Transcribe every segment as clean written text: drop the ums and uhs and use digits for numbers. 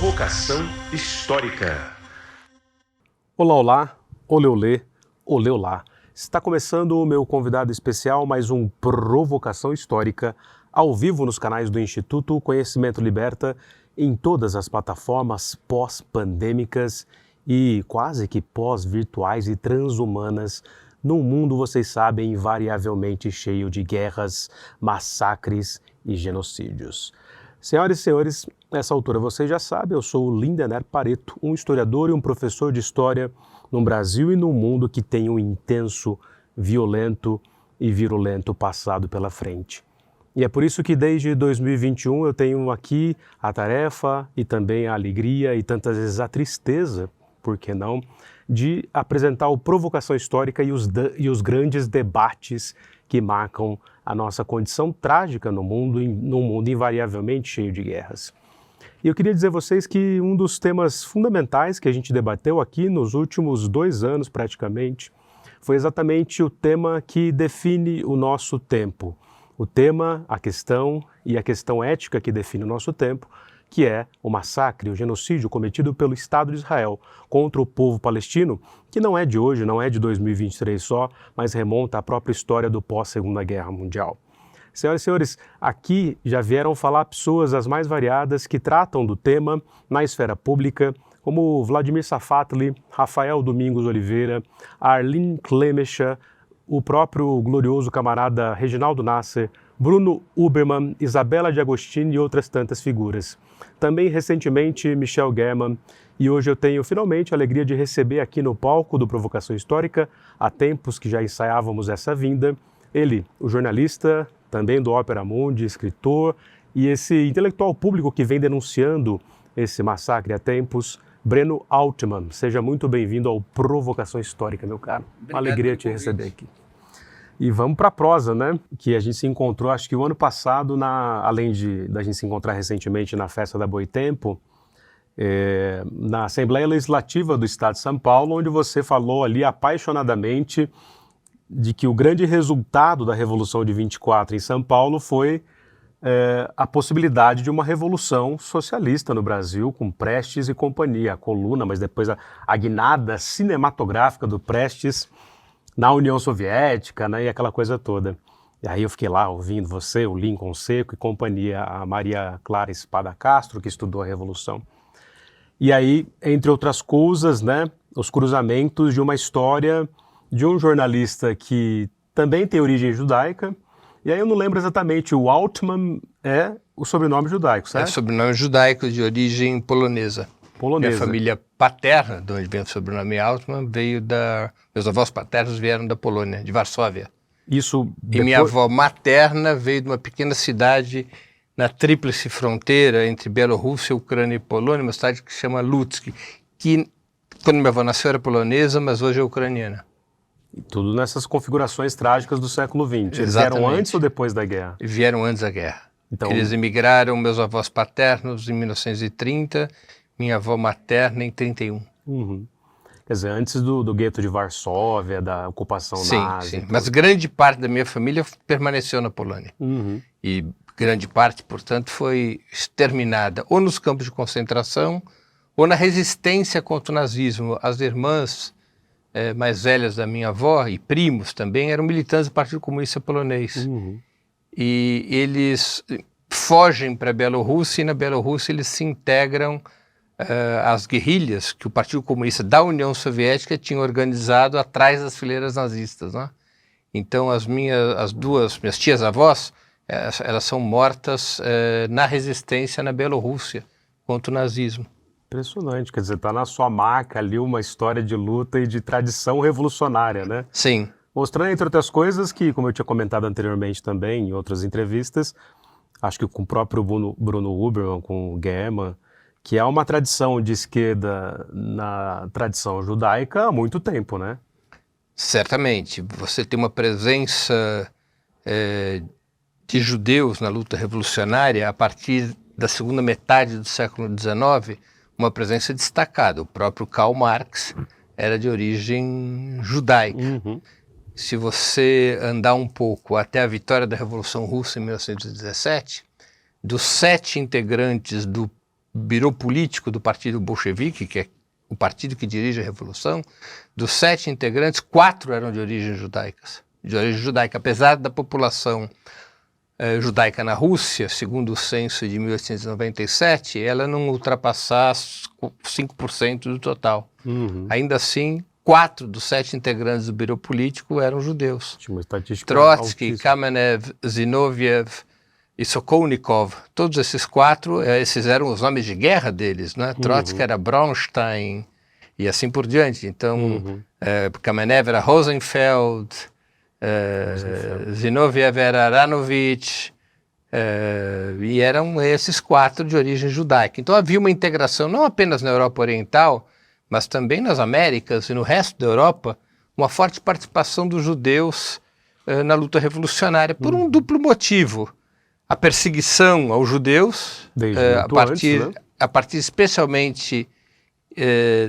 Provocação Histórica. Olá, olá, olê, olê, olá. Está começando o meu convidado especial, mais um Provocação Histórica, ao vivo nos canais do Instituto Conhecimento Liberta, em todas as plataformas pós-pandêmicas e quase que pós-virtuais e transhumanas, num mundo, vocês sabem, invariavelmente cheio de guerras, massacres e genocídios. Senhoras e senhores, nessa altura vocês já sabem, eu sou o Lindener Pareto, um historiador e um professor de história no Brasil e no mundo que tem um intenso, violento e virulento passado pela frente. E é por isso que desde 2021 eu tenho aqui a tarefa e também a alegria e tantas vezes a tristeza, por que não, de apresentar o Provocação Histórica e os grandes debates que marcam a nossa condição trágica no mundo, num mundo invariavelmente cheio de guerras. E eu queria dizer a vocês que um dos temas fundamentais que a gente debateu aqui nos últimos 2 anos praticamente foi exatamente o tema que define o nosso tempo. O tema, a questão e a questão ética que define o nosso tempo, que é o massacre, o genocídio cometido pelo Estado de Israel contra o povo palestino, que não é de hoje, não é de 2023 só, mas remonta à própria história do pós-Segunda Guerra Mundial. Senhoras e senhores, aqui já vieram falar pessoas as mais variadas que tratam do tema na esfera pública, como Vladimir Safatli, Rafael Domingos Oliveira, Arlene Klemecha, o próprio glorioso camarada Reginaldo Nasser, Bruno Huberman, Isabela de Agostini e outras tantas figuras. Também recentemente Michel German, e hoje eu tenho finalmente a alegria de receber aqui no palco do Provocação Histórica, há tempos que já ensaiávamos essa vinda, ele, o jornalista, também do Opera Mundi, escritor, e esse intelectual público que vem denunciando esse massacre há tempos, Breno Altman. Seja muito bem-vindo ao Provocação Histórica, meu caro. Uma alegria te receber aqui. E vamos para a prosa, né? Que a gente se encontrou, acho que o ano passado, além da gente se encontrar recentemente na Festa da Boitempo, na Assembleia Legislativa do Estado de São Paulo, onde você falou ali apaixonadamente de que o grande resultado da Revolução de 24 em São Paulo foi a possibilidade de uma revolução socialista no Brasil, com Prestes e companhia, a coluna, mas depois a guinada cinematográfica do Prestes na União Soviética, né, e aquela coisa toda. E aí eu fiquei lá ouvindo você, o Lincoln Seco e companhia, a Maria Clara Espada Castro, que estudou a Revolução. E aí, entre outras coisas, né, os cruzamentos de uma história de um jornalista que também tem origem judaica, e aí eu não lembro exatamente, o Altman é o sobrenome judaico, certo? É sobrenome judaico de origem polonesa. Minha família paterna, de onde vem o sobrenome Altman, meus avós paternos vieram da Polônia, de Varsóvia. Isso E minha avó materna veio de uma pequena cidade na tríplice fronteira entre Bielorrússia, Ucrânia e Polônia, uma cidade que se chama Lutsk, que quando minha avó nasceu era polonesa, mas hoje é ucraniana. Tudo nessas configurações trágicas do século XX. Eles Exatamente. vieram antes ou depois da guerra? Vieram antes da guerra. Então, eles emigraram, meus avós paternos, em 1930, minha avó materna em 31. Uhum. Quer dizer, antes do gueto de Varsóvia, da ocupação nazi. Sim, mas grande parte da minha família permaneceu na Polônia. Uhum. E grande parte, portanto, foi exterminada ou nos campos de concentração ou na resistência contra o nazismo. As irmãs mais velhas da minha avó e primos também eram militantes do Partido Comunista Polonês. Uhum. E eles fogem para a Bielorrússia e na Bielorrússia eles se integram às guerrilhas que o Partido Comunista da União Soviética tinha organizado atrás das fileiras nazistas, né? Então as minhas tias-avós, elas são mortas na resistência na Bielorrússia contra o nazismo. Impressionante, quer dizer, está na sua marca ali uma história de luta e de tradição revolucionária, né? Sim. Mostrando, entre outras coisas, que, como eu tinha comentado anteriormente também em outras entrevistas, acho que com o próprio Bruno Huberman, com o German, que é uma tradição de esquerda na tradição judaica há muito tempo, né? Certamente. Você tem uma presença de judeus na luta revolucionária a partir da segunda metade do século XIX, uma presença destacada. O próprio Karl Marx era de origem judaica. Uhum. Se você andar um pouco até a vitória da Revolução Russa em 1917, dos 7 integrantes do birô político do Partido Bolchevique, que é o partido que dirige a Revolução, dos 7 integrantes, 4 eram de origem judaica, apesar da população judaica na Rússia, segundo o censo de 1897, ela não ultrapassar 5% do total. Ainda assim, 4 dos 7 integrantes do birô político eram judeus. Tinha uma estatística Trotsky, altíssima. Kamenev, Zinoviev e Sokolnikov, todos esses 4, esses eram os nomes de guerra deles, né? Trotsky era Braunstein e assim por diante. Então, Kamenev era Rosenfeld, Zinoviev era Aranovich, e eram esses 4 de origem judaica. Então havia uma integração não apenas na Europa Oriental, mas também nas Américas e no resto da Europa, uma forte participação dos judeus na luta revolucionária, por um duplo motivo. A perseguição aos judeus, a partir especialmente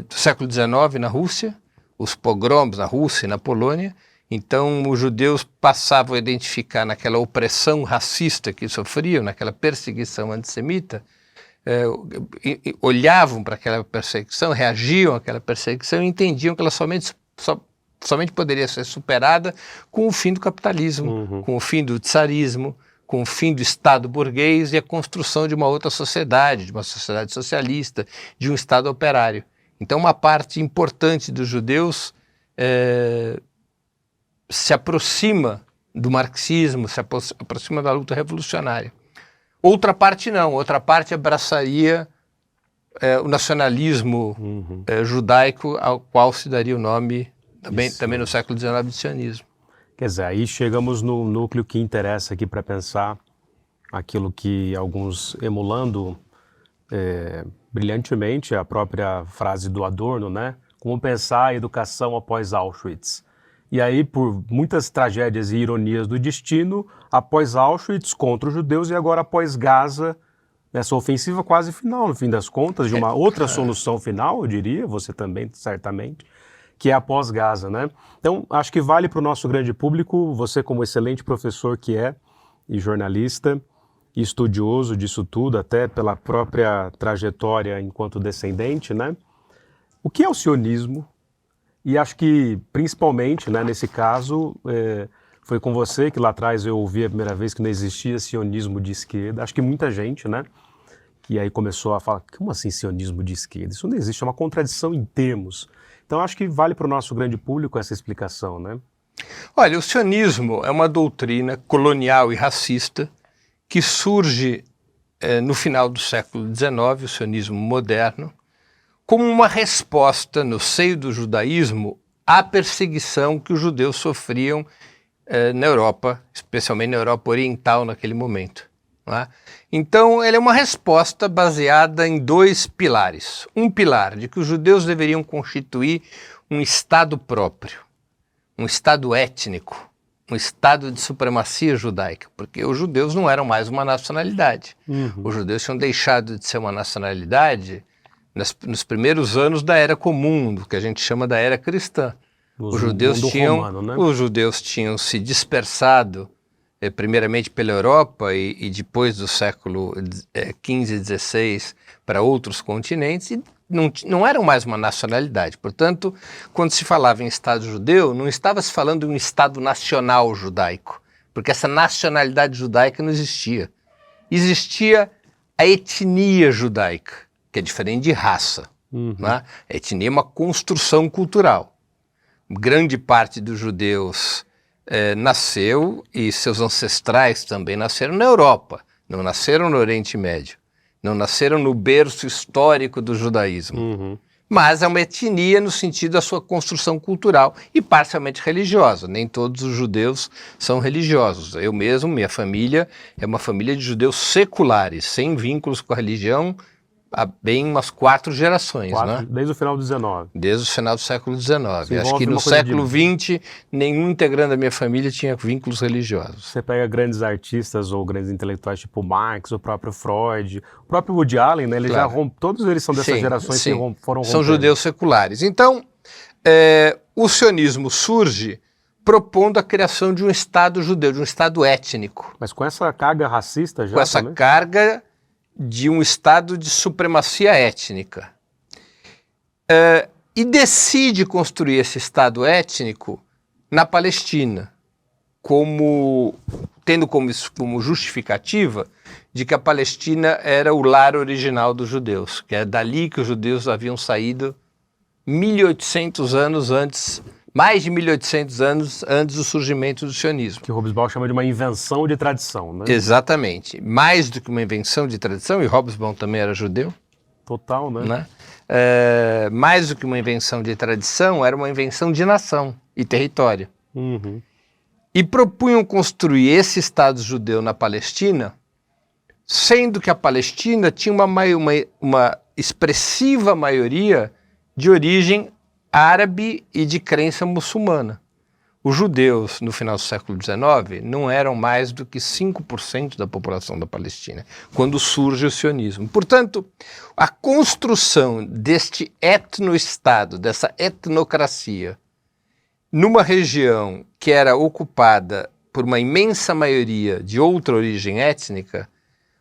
do século XIX na Rússia, os pogroms na Rússia e na Polônia. Então os judeus passavam a identificar naquela opressão racista que sofriam, naquela perseguição antissemita, olhavam para aquela perseguição, reagiam àquela perseguição e entendiam que ela somente poderia ser superada com o fim do capitalismo, com o fim do tsarismo, com o fim do Estado burguês e a construção de uma outra sociedade, de uma sociedade socialista, de um Estado operário. Então uma parte importante dos judeus se aproxima do marxismo, se aproxima da luta revolucionária. Outra parte não, outra parte abraçaria o nacionalismo judaico, ao qual se daria o nome, também no século XIX, de sionismo. Quer dizer, aí chegamos no núcleo que interessa aqui para pensar aquilo que alguns, emulando brilhantemente a própria frase do Adorno, né? Como pensar a educação após Auschwitz. E aí, por muitas tragédias e ironias do destino, após Auschwitz, contra os judeus, e agora após Gaza, essa ofensiva quase final, no fim das contas, de uma outra solução final, eu diria, você também, certamente, que é após Gaza, né? Então, acho que vale para o nosso grande público, você como excelente professor que é, e jornalista, e estudioso disso tudo, até pela própria trajetória enquanto descendente, né? O que é o sionismo? E acho que, principalmente, né, nesse caso, foi com você que lá atrás eu ouvi a primeira vez que não existia sionismo de esquerda. Acho que muita gente, né, que aí começou a falar, como assim sionismo de esquerda? Isso não existe, é uma contradição em termos. Então acho que vale para o nosso grande público essa explicação, né? Olha, o sionismo é uma doutrina colonial e racista que surge no final do século XIX, o sionismo moderno, como uma resposta no seio do judaísmo à perseguição que os judeus sofriam na Europa, especialmente na Europa Oriental naquele momento. Não é? Então, ele é uma resposta baseada em 2 pilares. Um pilar de que os judeus deveriam constituir um Estado próprio, um Estado étnico, um Estado de supremacia judaica, porque os judeus não eram mais uma nacionalidade. Os judeus tinham deixado de ser uma nacionalidade nos primeiros anos da Era Comum, do que a gente chama da Era Cristã. Os judeus tinham se dispersado, primeiramente pela Europa e depois do século XV e XVI para outros continentes, e não eram mais uma nacionalidade. Portanto, quando se falava em Estado judeu, não estava se falando de um Estado nacional judaico, porque essa nacionalidade judaica não existia. Existia a etnia judaica, que é diferente de raça. Né? A etnia é uma construção cultural. Grande parte dos judeus nasceu, e seus ancestrais também nasceram na Europa, não nasceram no Oriente Médio, não nasceram no berço histórico do judaísmo. Mas é uma etnia no sentido da sua construção cultural e parcialmente religiosa. Nem todos os judeus são religiosos. Eu mesmo, minha família, é uma família de judeus seculares, sem vínculos com a religião, há bem umas 4 gerações, né? Desde o final do XIX. Desde o final do século XIX. Acho que no século XX, nenhum integrante da minha família tinha vínculos religiosos. Você pega grandes artistas ou grandes intelectuais tipo Marx, o próprio Freud, o próprio Woody Allen, né? Ele já todos eles são dessas gerações que foram rompendo. São judeus seculares. Então, o sionismo surge propondo a criação de um Estado judeu, de um Estado étnico. Mas com essa carga racista já com essa também? Carga de um estado de supremacia étnica. E decide construir esse estado étnico na Palestina, tendo como justificativa de que a Palestina era o lar original dos judeus, que é dali que os judeus haviam saído 1.800 anos antes, mais de 1.800 anos antes do surgimento do sionismo. Que Hobsbawm chama de uma invenção de tradição, né? Exatamente. Mais do que uma invenção de tradição, e Hobsbawm também era judeu. Total, né? Mais do que uma invenção de tradição, era uma invenção de nação e território. Uhum. E propunham construir esse Estado judeu na Palestina, sendo que a Palestina tinha uma expressiva maioria de origem árabe e de crença muçulmana. Os judeus, no final do século XIX, não eram mais do que 5% da população da Palestina, quando surge o sionismo. Portanto, a construção deste etno-estado, dessa etnocracia, numa região que era ocupada por uma imensa maioria de outra origem étnica,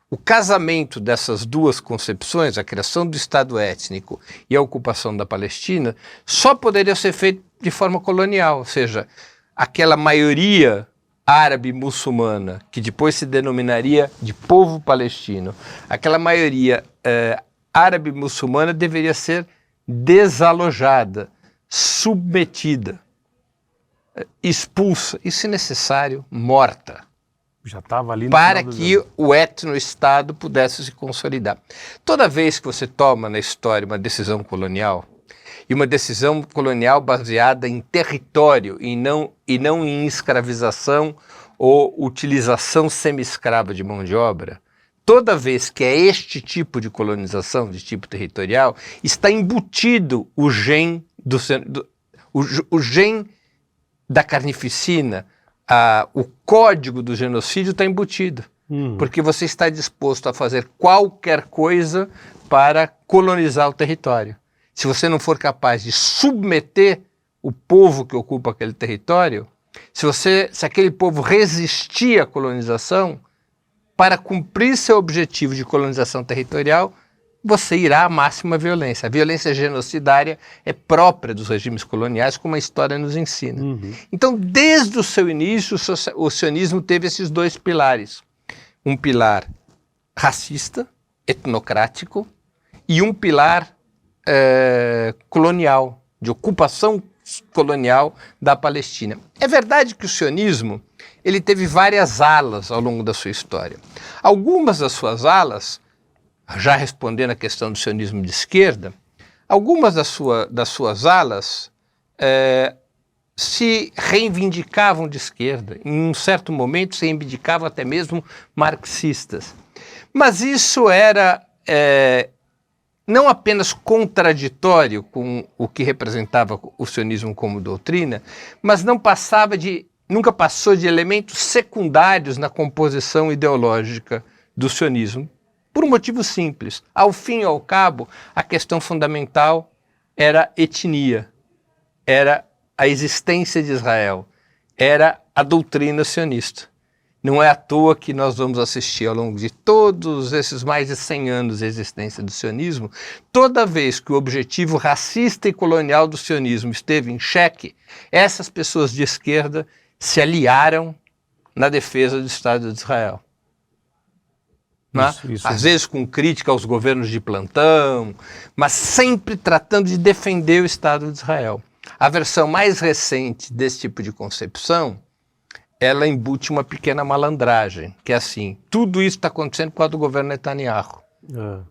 o casamento dessas duas concepções, a criação do Estado étnico e a ocupação da Palestina, só poderia ser feito de forma colonial, ou seja, aquela maioria árabe muçulmana, que depois se denominaria de povo palestino, aquela maioria árabe muçulmana deveria ser desalojada, submetida, expulsa e, se necessário, morta. Já estava ali no para final do que o etno-estado pudesse se consolidar. Toda vez que você toma na história uma decisão colonial, e uma decisão colonial baseada em território e não em escravização ou utilização semi-escrava de mão de obra, toda vez que é este tipo de colonização, de tipo territorial, está embutido o gen da carnificina, o código do genocídio está embutido, porque você está disposto a fazer qualquer coisa para colonizar o território. Se você não for capaz de submeter o povo que ocupa aquele território, se aquele povo resistir à colonização, para cumprir seu objetivo de colonização territorial, você irá à máxima violência. A violência genocidária é própria dos regimes coloniais, como a história nos ensina. Então, desde o seu início, o sionismo teve esses dois pilares. Um pilar racista, etnocrático, e um pilar colonial, de ocupação colonial da Palestina. É verdade que o sionismo ele teve várias alas ao longo da sua história. Algumas das suas alas, já respondendo à questão do sionismo de esquerda, algumas das suas alas se reivindicavam de esquerda, em um certo momento se reivindicavam até mesmo marxistas. Mas isso era não apenas contraditório com o que representava o sionismo como doutrina, mas nunca passou de elementos secundários na composição ideológica do sionismo, por um motivo simples. Ao fim e ao cabo, a questão fundamental era etnia, era a existência de Israel, era a doutrina sionista. Não é à toa que nós vamos assistir ao longo de todos esses mais de 100 anos de existência do sionismo, toda vez que o objetivo racista e colonial do sionismo esteve em xeque, essas pessoas de esquerda se aliaram na defesa do Estado de Israel. Às vezes com crítica aos governos de plantão, mas sempre tratando de defender o Estado de Israel. A versão mais recente desse tipo de concepção, ela embute uma pequena malandragem, que é assim, tudo isso está acontecendo por causa do governo Netanyahu.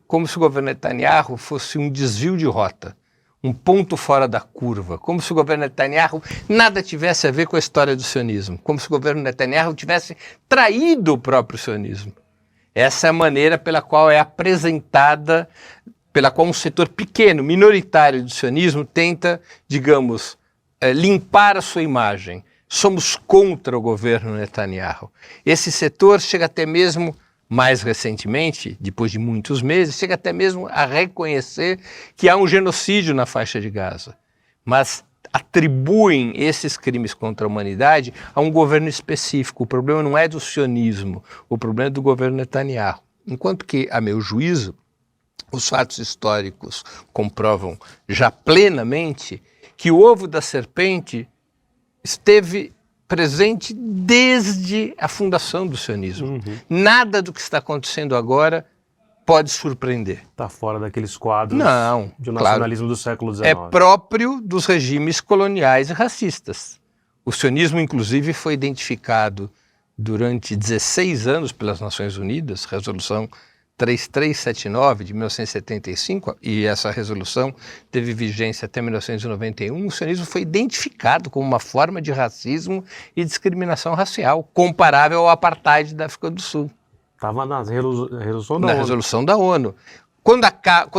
Como se o governo Netanyahu fosse um desvio de rota, um ponto fora da curva, como se o governo Netanyahu nada tivesse a ver com a história do sionismo, como se o governo Netanyahu tivesse traído o próprio sionismo. Essa é a maneira pela qual é apresentada, pela qual um setor pequeno, minoritário do sionismo tenta, digamos, limpar a sua imagem. Somos contra o governo Netanyahu. Esse setor chega até mesmo, mais recentemente, depois de muitos meses, chega até mesmo a reconhecer que há um genocídio na faixa de Gaza. Mas atribuem esses crimes contra a humanidade a um governo específico. O problema não é do sionismo, o problema é do governo Netanyahu. Enquanto que, a meu juízo, os fatos históricos comprovam já plenamente que o ovo da serpente esteve presente desde a fundação do sionismo. Nada do que está acontecendo agora pode surpreender. Está fora daqueles quadros de um nacionalismo do século XIX. É próprio dos regimes coloniais e racistas. O sionismo, inclusive, foi identificado durante 16 anos pelas Nações Unidas, Resolução 3379 de 1975, e essa resolução teve vigência até 1991, o sionismo foi identificado como uma forma de racismo e discriminação racial, comparável ao apartheid da África do Sul. Estava na resolução da Na ONU. resolução da ONU. Quando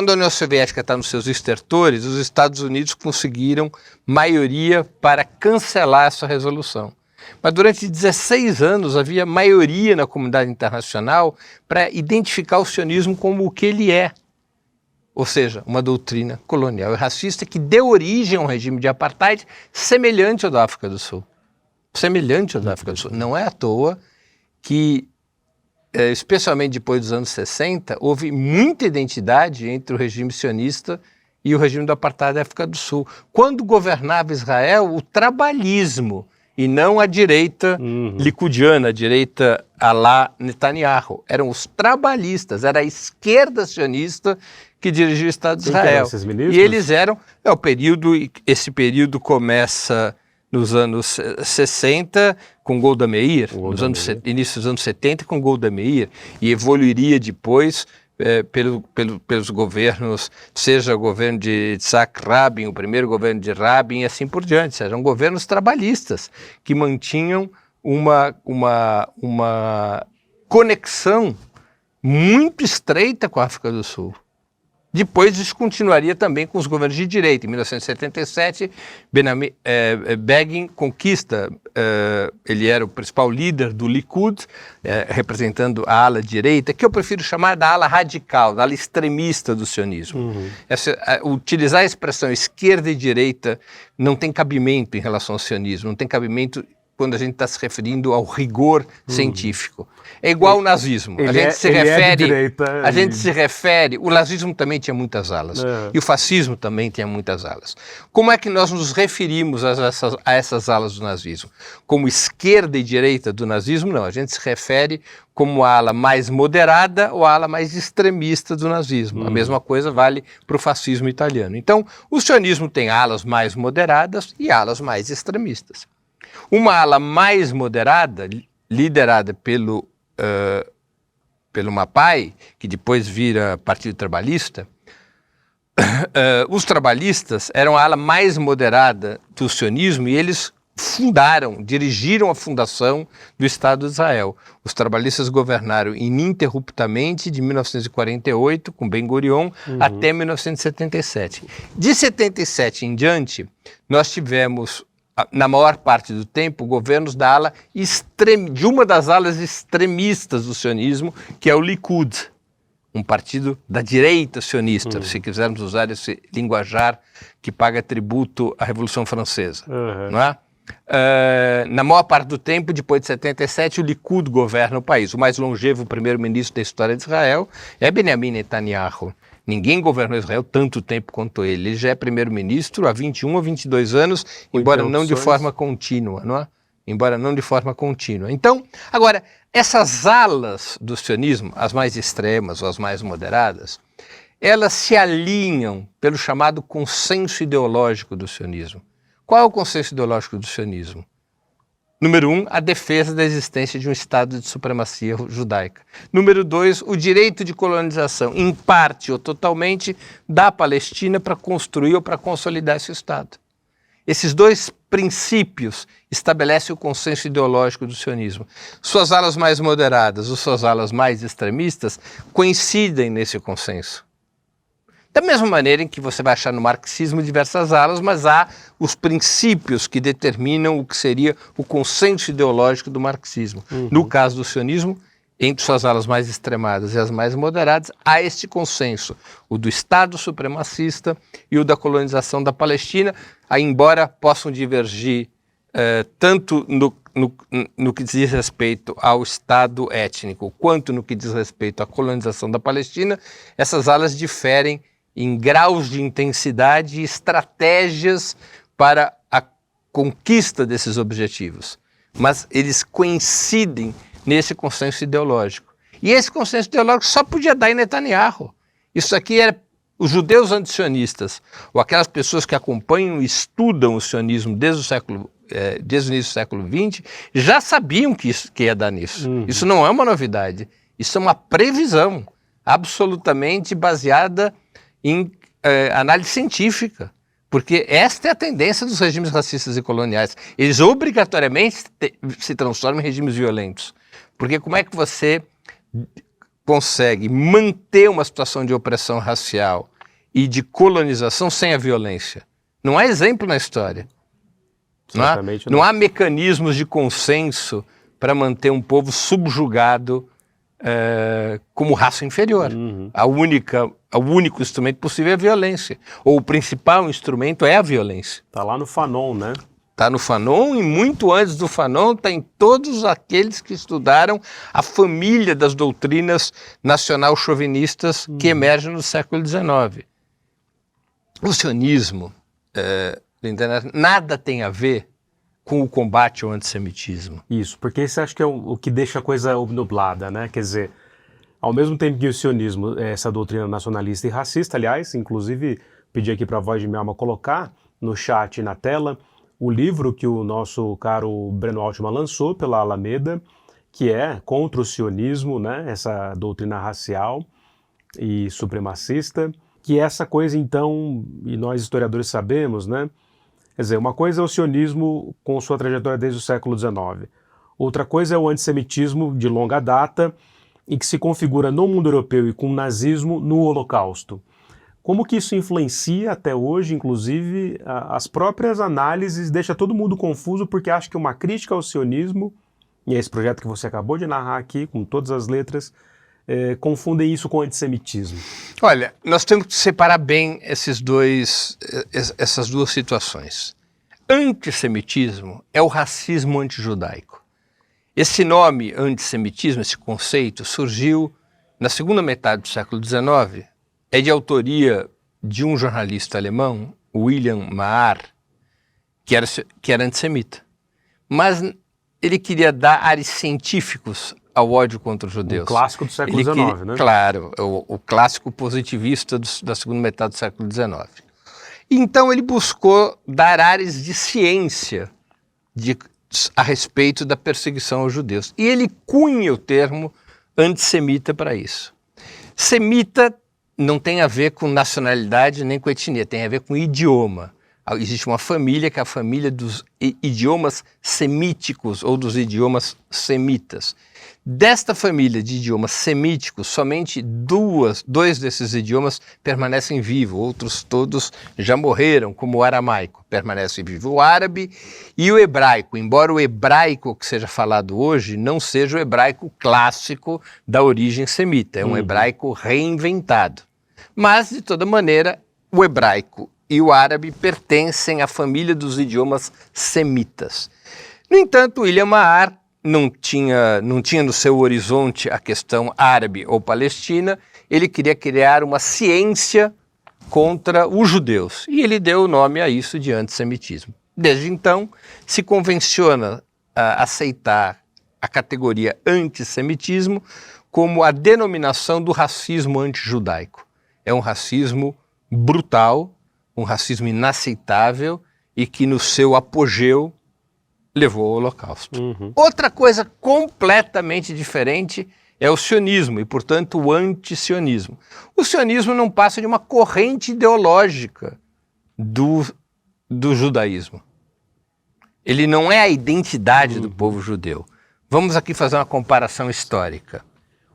a União Soviética está nos seus estertores, os Estados Unidos conseguiram maioria para cancelar essa resolução. Mas durante 16 anos havia maioria na comunidade internacional para identificar o sionismo como o que ele é. Ou seja, uma doutrina colonial e racista que deu origem a um regime de apartheid semelhante ao da África do Sul. Semelhante ao da África do Sul. Não é à toa que, especialmente depois dos anos 60, houve muita identidade entre o regime sionista e o regime do apartheid da África do Sul. Quando governava Israel, o trabalhismo, e não a direita licudiana, a direita alá Netanyahu. Eram os trabalhistas, era a esquerda sionista que dirigia o Estado de Israel. Esses ministros? E eles eram, esse período começa nos anos 60 com Golda Meir, início dos anos 70 com Golda Meir, e evoluiria depois pelos governos, seja o governo de Yitzhak Rabin, o primeiro governo de Rabin e assim por diante. Eram governos trabalhistas que mantinham uma conexão muito estreita com a África do Sul. Depois isso continuaria também com os governos de direita. Em 1977, Begin conquista, ele era o principal líder do Likud, representando a ala direita, que eu prefiro chamar da ala radical, da ala extremista do sionismo. Utilizar a expressão esquerda e direita não tem cabimento em relação ao sionismo, não tem cabimento quando a gente está se referindo ao rigor científico. É igual ao nazismo. A gente se refere, o nazismo também tinha muitas alas, e o fascismo também tinha muitas alas. Como é que nós nos referimos a essas alas do nazismo? Como esquerda e direita do nazismo? Não, a gente se refere como a ala mais moderada ou a ala mais extremista do nazismo. A mesma coisa vale para o fascismo italiano. Então, o sionismo tem alas mais moderadas e alas mais extremistas. Uma ala mais moderada, liderada pelo Mapai, que depois vira Partido Trabalhista, os trabalhistas eram a ala mais moderada do sionismo e eles dirigiram a fundação do Estado de Israel. Os trabalhistas governaram ininterruptamente de 1948, com Ben-Gurion, até 1977. De 77 em diante, nós tivemos, na maior parte do tempo, governos da ala de uma das alas extremistas do sionismo, que é o Likud, um partido da direita sionista, se quisermos usar esse linguajar que paga tributo à Revolução Francesa, não é? Na maior parte do tempo, depois de 77, o Likud governa o país. O mais longevo primeiro-ministro da história de Israel é Benjamin Netanyahu. Ninguém governou Israel tanto tempo quanto ele. Ele já é primeiro-ministro há 21 ou 22 anos, embora não de forma contínua, não é? Embora não de forma contínua. Então, agora, essas alas do sionismo, as mais extremas ou as mais moderadas, elas se alinham pelo chamado consenso ideológico do sionismo. Qual é o consenso ideológico do sionismo? Número 1, a defesa da existência de um Estado de supremacia judaica. Número 2, o direito de colonização, em parte ou totalmente, da Palestina para construir ou para consolidar esse Estado. Esses dois princípios estabelecem o consenso ideológico do sionismo. Suas alas mais moderadas ou suas alas mais extremistas coincidem nesse consenso. Da mesma maneira em que você vai achar no marxismo diversas alas, mas há os princípios que determinam o que seria o consenso ideológico do marxismo. No caso do sionismo, entre suas alas mais extremadas e as mais moderadas, há este consenso, o do Estado supremacista e o da colonização da Palestina, embora possam divergir tanto no que diz respeito ao Estado étnico, quanto no que diz respeito à colonização da Palestina, essas alas diferem em graus de intensidade e estratégias para a conquista desses objetivos. Mas eles coincidem nesse consenso ideológico. E esse consenso ideológico só podia dar em Netanyahu. Isso aqui era os judeus antisionistas, ou aquelas pessoas que acompanham e estudam o sionismo desde o início do século XX, já sabiam que ia dar nisso. Isso não é uma novidade. Isso é uma previsão absolutamente baseada em análise científica. Porque esta é a tendência dos regimes racistas e coloniais. Eles obrigatoriamente se transformam em regimes violentos. Porque como é que você consegue manter uma situação de opressão racial e de colonização sem a violência? Não há exemplo na história. Não há mecanismos de consenso para manter um povo subjugado como raça inferior. O único instrumento possível é a violência. Ou o principal instrumento é a violência. Está lá no Fanon, né? Está no Fanon, e muito antes do Fanon está em todos aqueles que estudaram a família das doutrinas nacional-chauvinistas que emergem no século XIX. O sionismo nada tem a ver com o combate ao antissemitismo. Isso, porque isso acho que é o que deixa a coisa obnublada, né? Quer dizer, ao mesmo tempo que o sionismo é essa doutrina nacionalista e racista, aliás, inclusive pedi aqui para a Voz de Minha Alma colocar no chat e na tela o livro que o nosso caro Breno Altman lançou pela Alameda, que é contra o sionismo, né? Essa doutrina racial e supremacista, que é essa coisa então, e nós historiadores sabemos, né? Quer dizer, uma coisa é o sionismo com sua trajetória desde o século XIX. Outra coisa é o antissemitismo de longa data e que se configura no mundo europeu e com o nazismo no Holocausto. Como que isso influencia até hoje, inclusive, as próprias análises, deixa todo mundo confuso porque acha que uma crítica ao sionismo, e é esse projeto que você acabou de narrar aqui, com todas as letras, confundem isso com antissemitismo. Olha, nós temos que separar bem essas duas situações. Antissemitismo é o racismo antijudaico. Esse nome, antissemitismo, esse conceito, surgiu na segunda metade do século XIX, é de autoria de um jornalista alemão, William Maher, que era antissemita. Mas ele queria dar ares científicos ao ódio contra os judeus. O clássico do século XIX, né? Claro, o clássico positivista da segunda metade do século XIX. Então ele buscou dar ares de ciência a respeito da perseguição aos judeus. E ele cunha o termo antissemita para isso. Semita não tem a ver com nacionalidade nem com etnia, tem a ver com idioma. Existe uma família que é a família dos idiomas semíticos ou dos idiomas semitas. Desta família de idiomas semíticos, somente dois desses idiomas permanecem vivos, outros todos já morreram, como o aramaico. Permanece vivo o árabe e o hebraico, embora o hebraico que seja falado hoje não seja o hebraico clássico da origem semita, é um hebraico reinventado. Mas, de toda maneira, o hebraico e o árabe pertencem à família dos idiomas semitas. No entanto, William Maher não tinha no seu horizonte a questão árabe ou palestina, ele queria criar uma ciência contra os judeus, e ele deu o nome a isso de antissemitismo. Desde então, se convenciona a aceitar a categoria antissemitismo como a denominação do racismo antijudaico. É um racismo brutal, um racismo inaceitável e que no seu apogeu levou ao Holocausto. Outra coisa completamente diferente é o sionismo e, portanto, o antisionismo. O sionismo não passa de uma corrente ideológica do judaísmo. Ele não é a identidade do povo judeu. Vamos aqui fazer uma comparação histórica.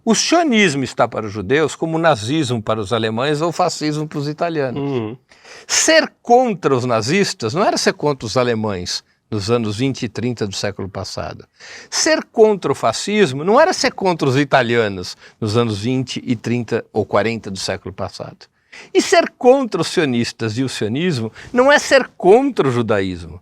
O sionismo está para os judeus como o nazismo para os alemães ou o fascismo para os italianos. Ser contra os nazistas não era ser contra os alemães nos anos 20 e 30 do século passado. Ser contra o fascismo não era ser contra os italianos nos anos 20 e 30 ou 40 do século passado. E ser contra os sionistas e o sionismo não é ser contra o judaísmo.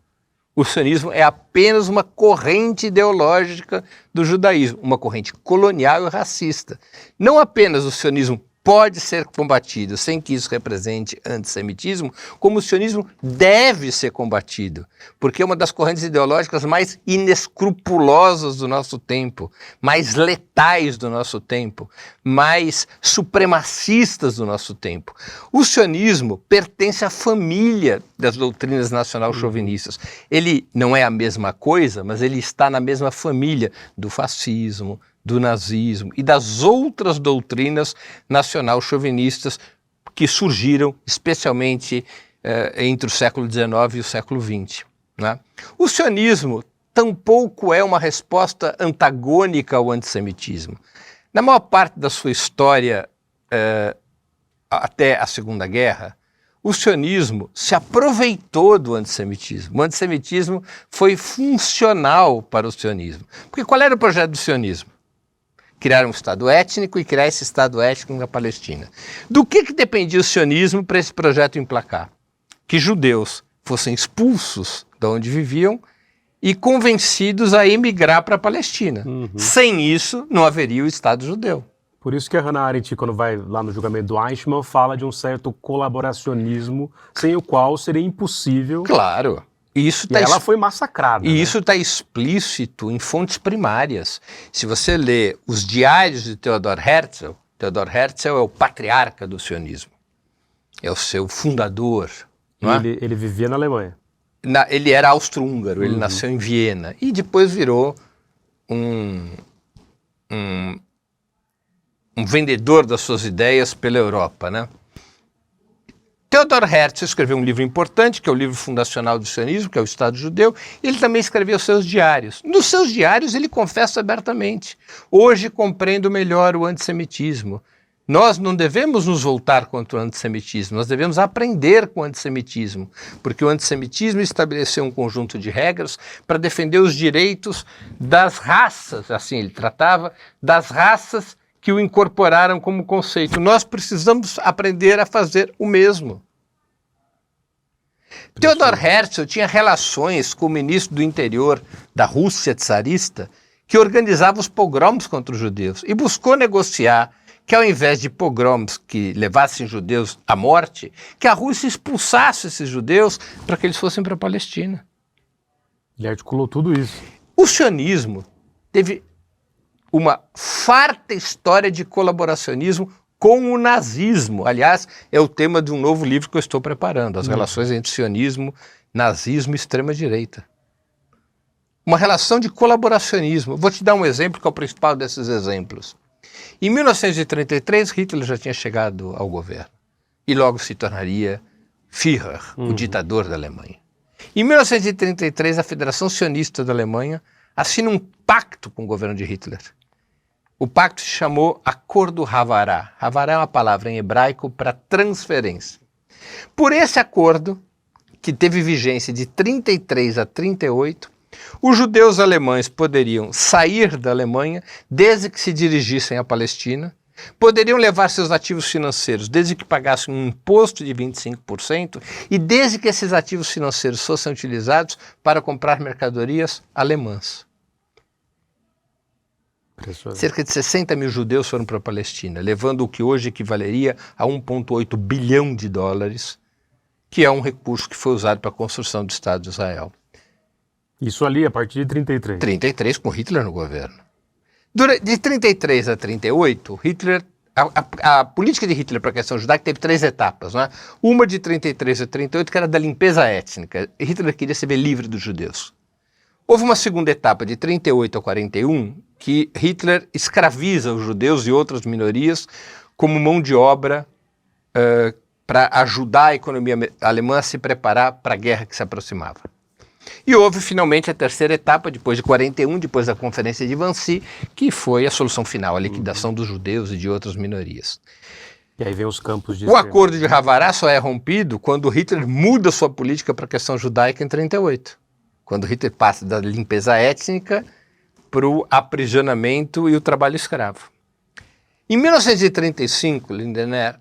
O sionismo é apenas uma corrente ideológica do judaísmo, uma corrente colonial e racista. Não apenas o sionismo pode ser combatido sem que isso represente antissemitismo, como o sionismo deve ser combatido, porque é uma das correntes ideológicas mais inescrupulosas do nosso tempo, mais letais do nosso tempo, mais supremacistas do nosso tempo. O sionismo pertence à família das doutrinas nacional-chauvinistas. Ele não é a mesma coisa, mas ele está na mesma família do fascismo, do nazismo e das outras doutrinas nacional-chauvinistas que surgiram especialmente entre o século XIX e o século XX. Né? O sionismo tampouco é uma resposta antagônica ao antissemitismo. Na maior parte da sua história, até a Segunda Guerra, o sionismo se aproveitou do antissemitismo. O antissemitismo foi funcional para o sionismo. Porque qual era o projeto do sionismo? Criar um Estado étnico e criar esse Estado étnico na Palestina. Do que dependia o sionismo para esse projeto emplacar? Que judeus fossem expulsos de onde viviam e convencidos a emigrar para a Palestina. Sem isso, não haveria o Estado judeu. Por isso que a Hannah Arendt, quando vai lá no julgamento do Eichmann, fala de um certo colaboracionismo sem o qual seria impossível. Claro. Isso e ela foi massacrada. E isso está explícito em fontes primárias. Se você lê os diários de Theodor Herzl é o patriarca do sionismo. É o seu fundador. Não é? Ele vivia na Alemanha. Ele era austro-húngaro, ele nasceu em Viena. E depois virou um vendedor das suas ideias pela Europa, né? Theodor Herzl escreveu um livro importante, que é o livro fundacional do sionismo, que é o Estado Judeu, e ele também escreveu seus diários. Nos seus diários ele confessa abertamente: hoje compreendo melhor o antissemitismo. Nós não devemos nos voltar contra o antissemitismo, nós devemos aprender com o antissemitismo, porque o antissemitismo estabeleceu um conjunto de regras para defender os direitos das raças, assim ele tratava, das raças que o incorporaram como conceito. Nós precisamos aprender a fazer o mesmo. Theodor Herzl tinha relações com o ministro do interior da Rússia czarista, que organizava os pogroms contra os judeus, e buscou negociar que, ao invés de pogroms que levassem judeus à morte, que a Rússia expulsasse esses judeus para que eles fossem para a Palestina. Ele articulou tudo isso. O sionismo teve uma farta história de colaboracionismo com o nazismo. Aliás, é o tema de um novo livro que eu estou preparando, as relações entre sionismo, nazismo e extrema-direita. Uma relação de colaboracionismo. Vou te dar um exemplo que é o principal desses exemplos. Em 1933, Hitler já tinha chegado ao governo e logo se tornaria Führer, o ditador da Alemanha. Em 1933, a Federação Sionista da Alemanha assina um pacto com o governo de Hitler. O pacto se chamou Acordo Havará. Havará é uma palavra em hebraico para transferência. Por esse acordo, que teve vigência de 33 a 38, os judeus alemães poderiam sair da Alemanha desde que se dirigissem à Palestina, poderiam levar seus ativos financeiros desde que pagassem um imposto de 25% e desde que esses ativos financeiros fossem utilizados para comprar mercadorias alemãs. Cerca de 60 mil judeus foram para a Palestina, levando o que hoje equivaleria a 1,8 bilhão de dólares, que é um recurso que foi usado para a construção do Estado de Israel. Isso ali a partir de 33? 33, com Hitler no governo. De 33 a 38, a política de Hitler para a questão judaica teve 3 etapas. Né? Uma de 33 a 38, que era da limpeza étnica. Hitler queria se ver livre dos judeus. Houve uma segunda etapa, de 38 a 41, que Hitler escraviza os judeus e outras minorias como mão de obra para ajudar a economia alemã a se preparar para a guerra que se aproximava. E houve finalmente a terceira etapa, depois de 41, depois da Conferência de Wannsee, que foi a solução final, a liquidação dos judeus e de outras minorias. E aí vem os campos de... O acordo de Havará só é rompido quando Hitler muda sua política para a questão judaica em 38. Quando Hitler passa da limpeza étnica para o aprisionamento e o trabalho escravo. Em 1935, Lindener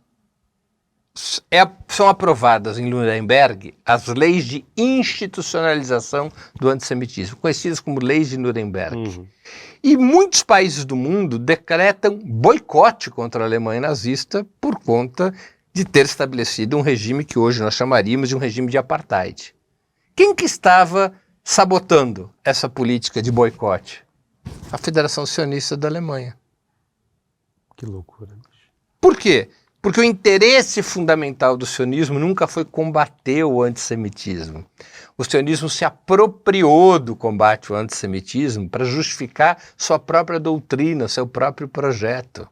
são aprovadas em Nuremberg as leis de institucionalização do antissemitismo, conhecidas como leis de Nuremberg. E muitos países do mundo decretam boicote contra a Alemanha nazista por conta de ter estabelecido um regime que hoje nós chamaríamos de um regime de apartheid. Quem que estava sabotando essa política de boicote? A Federação Sionista da Alemanha. Que loucura. Por quê? Porque o interesse fundamental do sionismo nunca foi combater o antissemitismo. O sionismo se apropriou do combate ao antissemitismo para justificar sua própria doutrina, seu próprio projeto.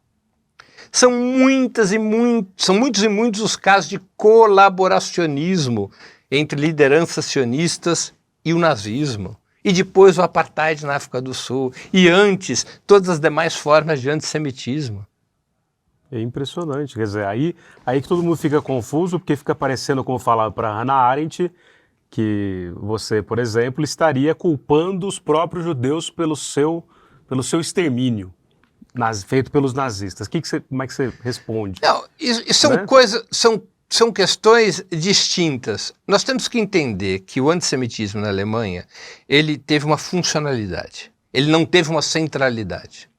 São muitos e muitos os casos de colaboracionismo entre lideranças sionistas e o nazismo. E depois o apartheid na África do Sul. E antes, todas as demais formas de antissemitismo. É impressionante, quer dizer, aí que todo mundo fica confuso, porque fica parecendo, como falava para Hannah Arendt, que você, por exemplo, estaria culpando os próprios judeus pelo seu extermínio feito pelos nazistas. Como é que você responde? Não, isso são coisas, são questões distintas. Nós temos que entender que o antissemitismo na Alemanha, ele teve uma funcionalidade, ele não teve uma centralidade.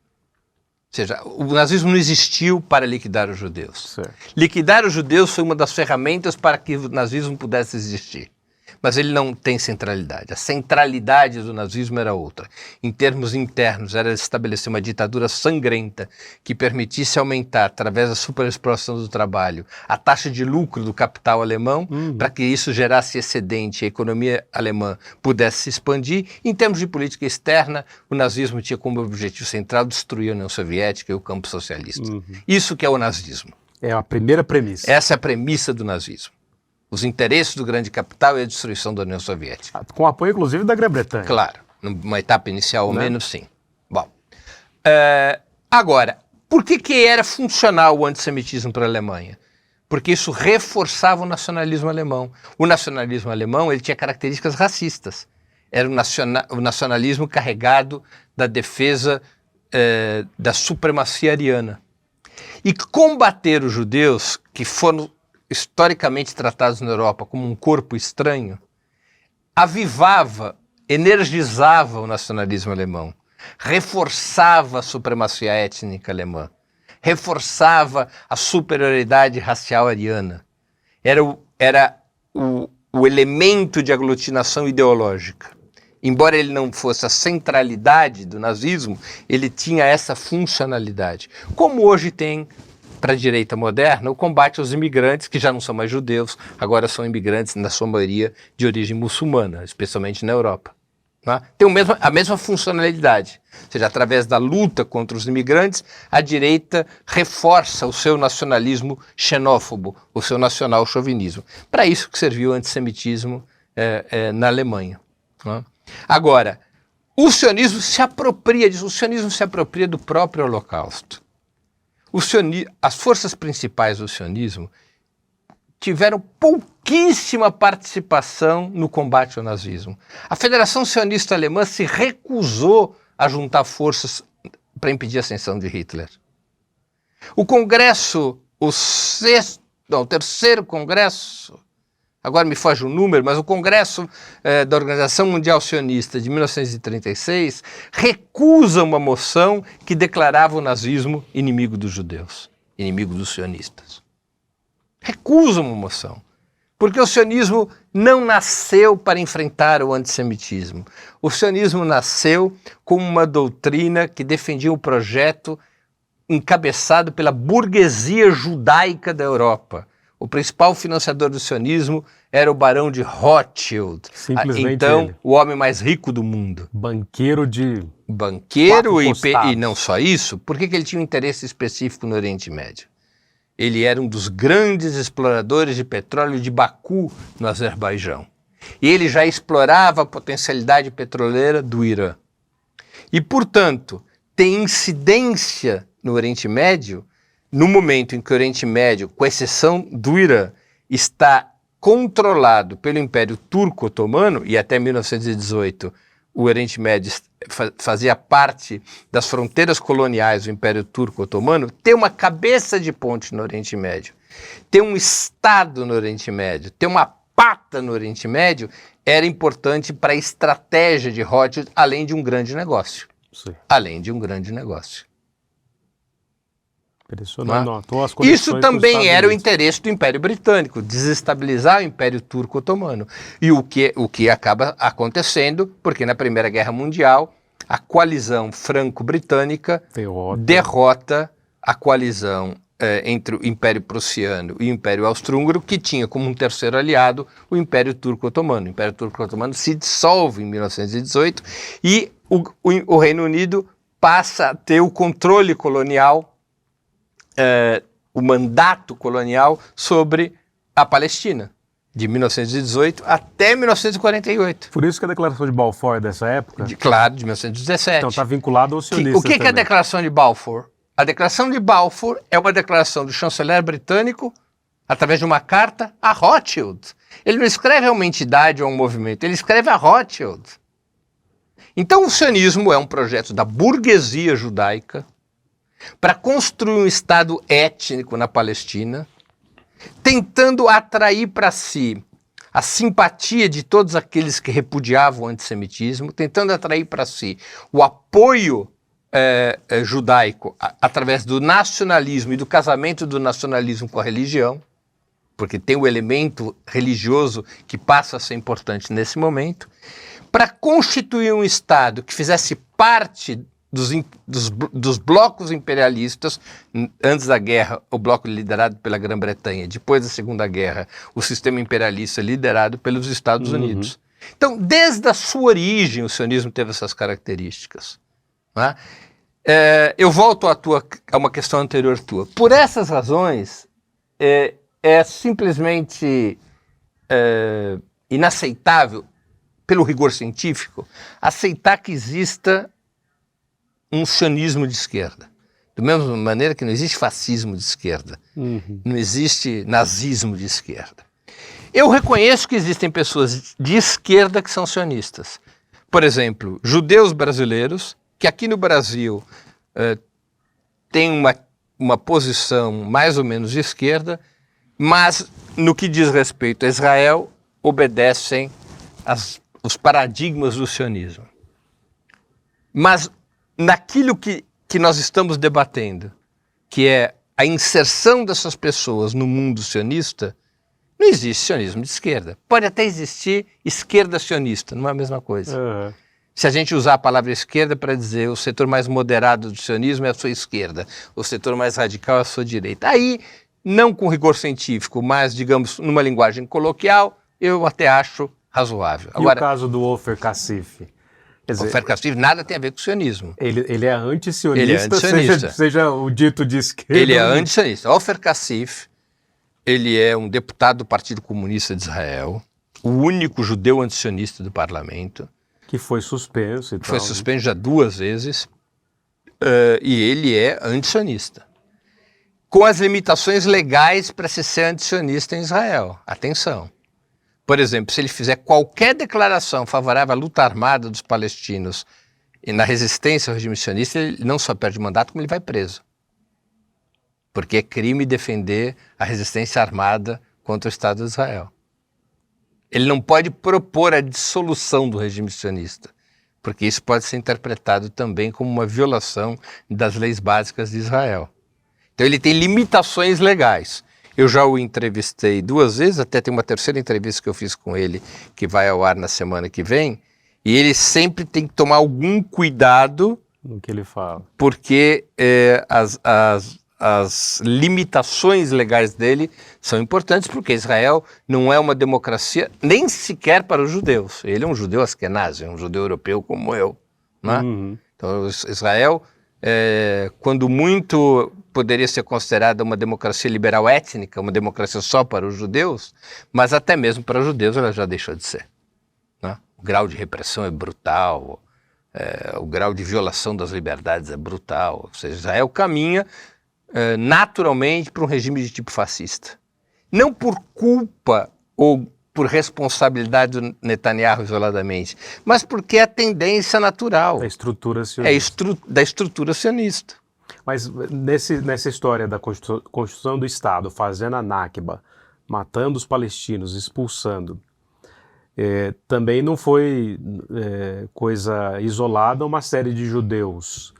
Ou seja, o nazismo não existiu para liquidar os judeus. Certo. Liquidar os judeus foi uma das ferramentas para que o nazismo pudesse existir. Mas ele não tem centralidade. A centralidade do nazismo era outra. Em termos internos, era estabelecer uma ditadura sangrenta que permitisse aumentar, através da superexploração do trabalho, a taxa de lucro do capital alemão, para que isso gerasse excedente e a economia alemã pudesse se expandir. Em termos de política externa, o nazismo tinha como objetivo central destruir a União Soviética e o campo socialista. Isso que é o nazismo. É a primeira premissa. Essa é a premissa do nazismo. Os interesses do grande capital e a destruição da União Soviética. Com apoio, inclusive, da Grã-Bretanha. Claro, numa etapa inicial, ao menos, sim. Bom, agora, por que era funcional o antissemitismo para a Alemanha? Porque isso reforçava o nacionalismo alemão. O nacionalismo alemão ele tinha características racistas. Era o nacionalismo carregado da defesa da supremacia ariana. E combater os judeus, que foram historicamente tratados na Europa como um corpo estranho, avivava, energizava o nacionalismo alemão, reforçava a supremacia étnica alemã, reforçava a superioridade racial ariana. Era o elemento de aglutinação ideológica. Embora ele não fosse a centralidade do nazismo, ele tinha essa funcionalidade. Como hoje tem para a direita moderna, o combate aos imigrantes, que já não são mais judeus, agora são imigrantes, na sua maioria, de origem muçulmana, especialmente na Europa. Tá? Tem a mesma funcionalidade. Ou seja, através da luta contra os imigrantes, a direita reforça o seu nacionalismo xenófobo, o seu nacional-chauvinismo. Para isso que serviu o antissemitismo na Alemanha. Tá? Agora, o sionismo se apropria disso, o sionismo se apropria do próprio Holocausto. As forças principais do sionismo tiveram pouquíssima participação no combate ao nazismo. A Federação Sionista Alemã se recusou a juntar forças para impedir a ascensão de Hitler. O Congresso, o terceiro Congresso, agora me foge o número, mas o Congresso da Organização Mundial Sionista de 1936 recusa uma moção que declarava o nazismo inimigo dos judeus, inimigo dos sionistas. Recusa uma moção, porque o sionismo não nasceu para enfrentar o antissemitismo. O sionismo nasceu como uma doutrina que defendia um projeto encabeçado pela burguesia judaica da Europa. O principal financiador do sionismo era o barão de Rothschild, então ele. O homem mais rico do mundo. Banqueiro e não só isso, por que ele tinha um interesse específico no Oriente Médio? Ele era um dos grandes exploradores de petróleo de Baku, no Azerbaijão. E ele já explorava a potencialidade petroleira do Irã. E, portanto, tem incidência no Oriente Médio no momento em que o Oriente Médio, com exceção do Irã, está controlado pelo Império Turco-Otomano, e até 1918 o Oriente Médio fazia parte das fronteiras coloniais do Império Turco-Otomano, tem uma cabeça de ponte no Oriente Médio, Ter um Estado no Oriente Médio, ter uma pata no Oriente Médio, era importante para a estratégia de Rothschild, além de um grande negócio. Sim. Além de um grande negócio. Impressionante. Não, as conexões Isso com os também Estados era o Unidos. interesse do Império Britânico, desestabilizar o Império Turco-Otomano. E o que acaba acontecendo, porque na Primeira Guerra Mundial, a coalizão franco-britânica derrota a coalizão entre o Império Prussiano e o Império Austro-Húngaro, que tinha como um terceiro aliado o Império Turco-Otomano. O Império Turco-Otomano se dissolve em 1918 e o Reino Unido passa a ter o controle colonial, o mandato colonial sobre a Palestina, de 1918 até 1948. Por isso que a Declaração de Balfour é dessa época? Claro, de 1917. Então está vinculado aos sionistas O que é a Declaração de Balfour? A Declaração de Balfour é uma declaração do chanceler britânico, através de uma carta, a Rothschild. Ele não escreve a uma entidade ou a um movimento, ele escreve a Rothschild. Então o sionismo é um projeto da burguesia judaica para construir um Estado étnico na Palestina, tentando atrair para si a simpatia de todos aqueles que repudiavam o antissemitismo, tentando atrair para si o apoio judaico através do nacionalismo e do casamento do nacionalismo com a religião, porque tem o elemento religioso que passa a ser importante nesse momento, para constituir um Estado que fizesse parte dos blocos imperialistas. Antes da guerra, o bloco liderado pela Grã-Bretanha; depois da Segunda Guerra, o sistema imperialista liderado pelos Estados Unidos. Então, desde a sua origem, o sionismo teve essas características. Não é? Eu volto a uma questão anterior tua. Por essas razões, é simplesmente inaceitável, pelo rigor científico, aceitar que exista um sionismo de esquerda. Da mesma maneira que não existe fascismo de esquerda, não existe nazismo de esquerda. Eu reconheço que existem pessoas de esquerda que são sionistas. Por exemplo, judeus brasileiros, que aqui no Brasil têm uma posição mais ou menos de esquerda, mas no que diz respeito a Israel, obedecem os paradigmas do sionismo. Mas naquilo que nós estamos debatendo, que é a inserção dessas pessoas no mundo sionista, não existe sionismo de esquerda. Pode até existir esquerda sionista, não é a mesma coisa. Se a gente usar a palavra esquerda para dizer o setor mais moderado do sionismo é a sua esquerda, o setor mais radical é a sua direita. Aí, não com rigor científico, mas, digamos, numa linguagem coloquial, eu até acho razoável. Agora, e o caso do Ofer Kassif? O Ofer Kassif nada tem a ver com o sionismo. Ele é antissionista, seja o dito de esquerda. Ele é antissionista. Ofer Kassif, ele é um deputado do Partido Comunista de Israel, o único judeu antissionista do parlamento. Que foi suspenso e tal. Foi suspenso já 2 vezes, e ele é antissionista. Com as limitações legais para se ser antissionista em Israel. Atenção. Por exemplo, se ele fizer qualquer declaração favorável à luta armada dos palestinos e na resistência ao regime sionista, ele não só perde o mandato, como ele vai preso. Porque é crime defender a resistência armada contra o Estado de Israel. Ele não pode propor a dissolução do regime sionista, porque isso pode ser interpretado também como uma violação das leis básicas de Israel. Então ele tem limitações legais. Eu já o entrevistei 2 vezes, até tem uma terceira entrevista que eu fiz com ele, que vai ao ar na semana que vem, e ele sempre tem que tomar algum cuidado no que ele fala, porque as limitações legais dele são importantes, porque Israel não é uma democracia nem sequer para os judeus. Ele é um judeu askenazi, um judeu europeu como eu. Né? Então Israel, quando muito, poderia ser considerada uma democracia liberal étnica, uma democracia só para os judeus, mas até mesmo para os judeus ela já deixou de ser. Né? O grau de repressão é brutal, o grau de violação das liberdades é brutal. Ou seja, Israel caminha naturalmente para um regime de tipo fascista. Não por culpa ou por responsabilidade do Netanyahu isoladamente, mas porque é a tendência natural. Da estrutura sionista. Da estrutura sionista. Mas nessa história da construção do Estado, fazendo a Nakba, matando os palestinos, expulsando, também não foi coisa isolada uma série de judeus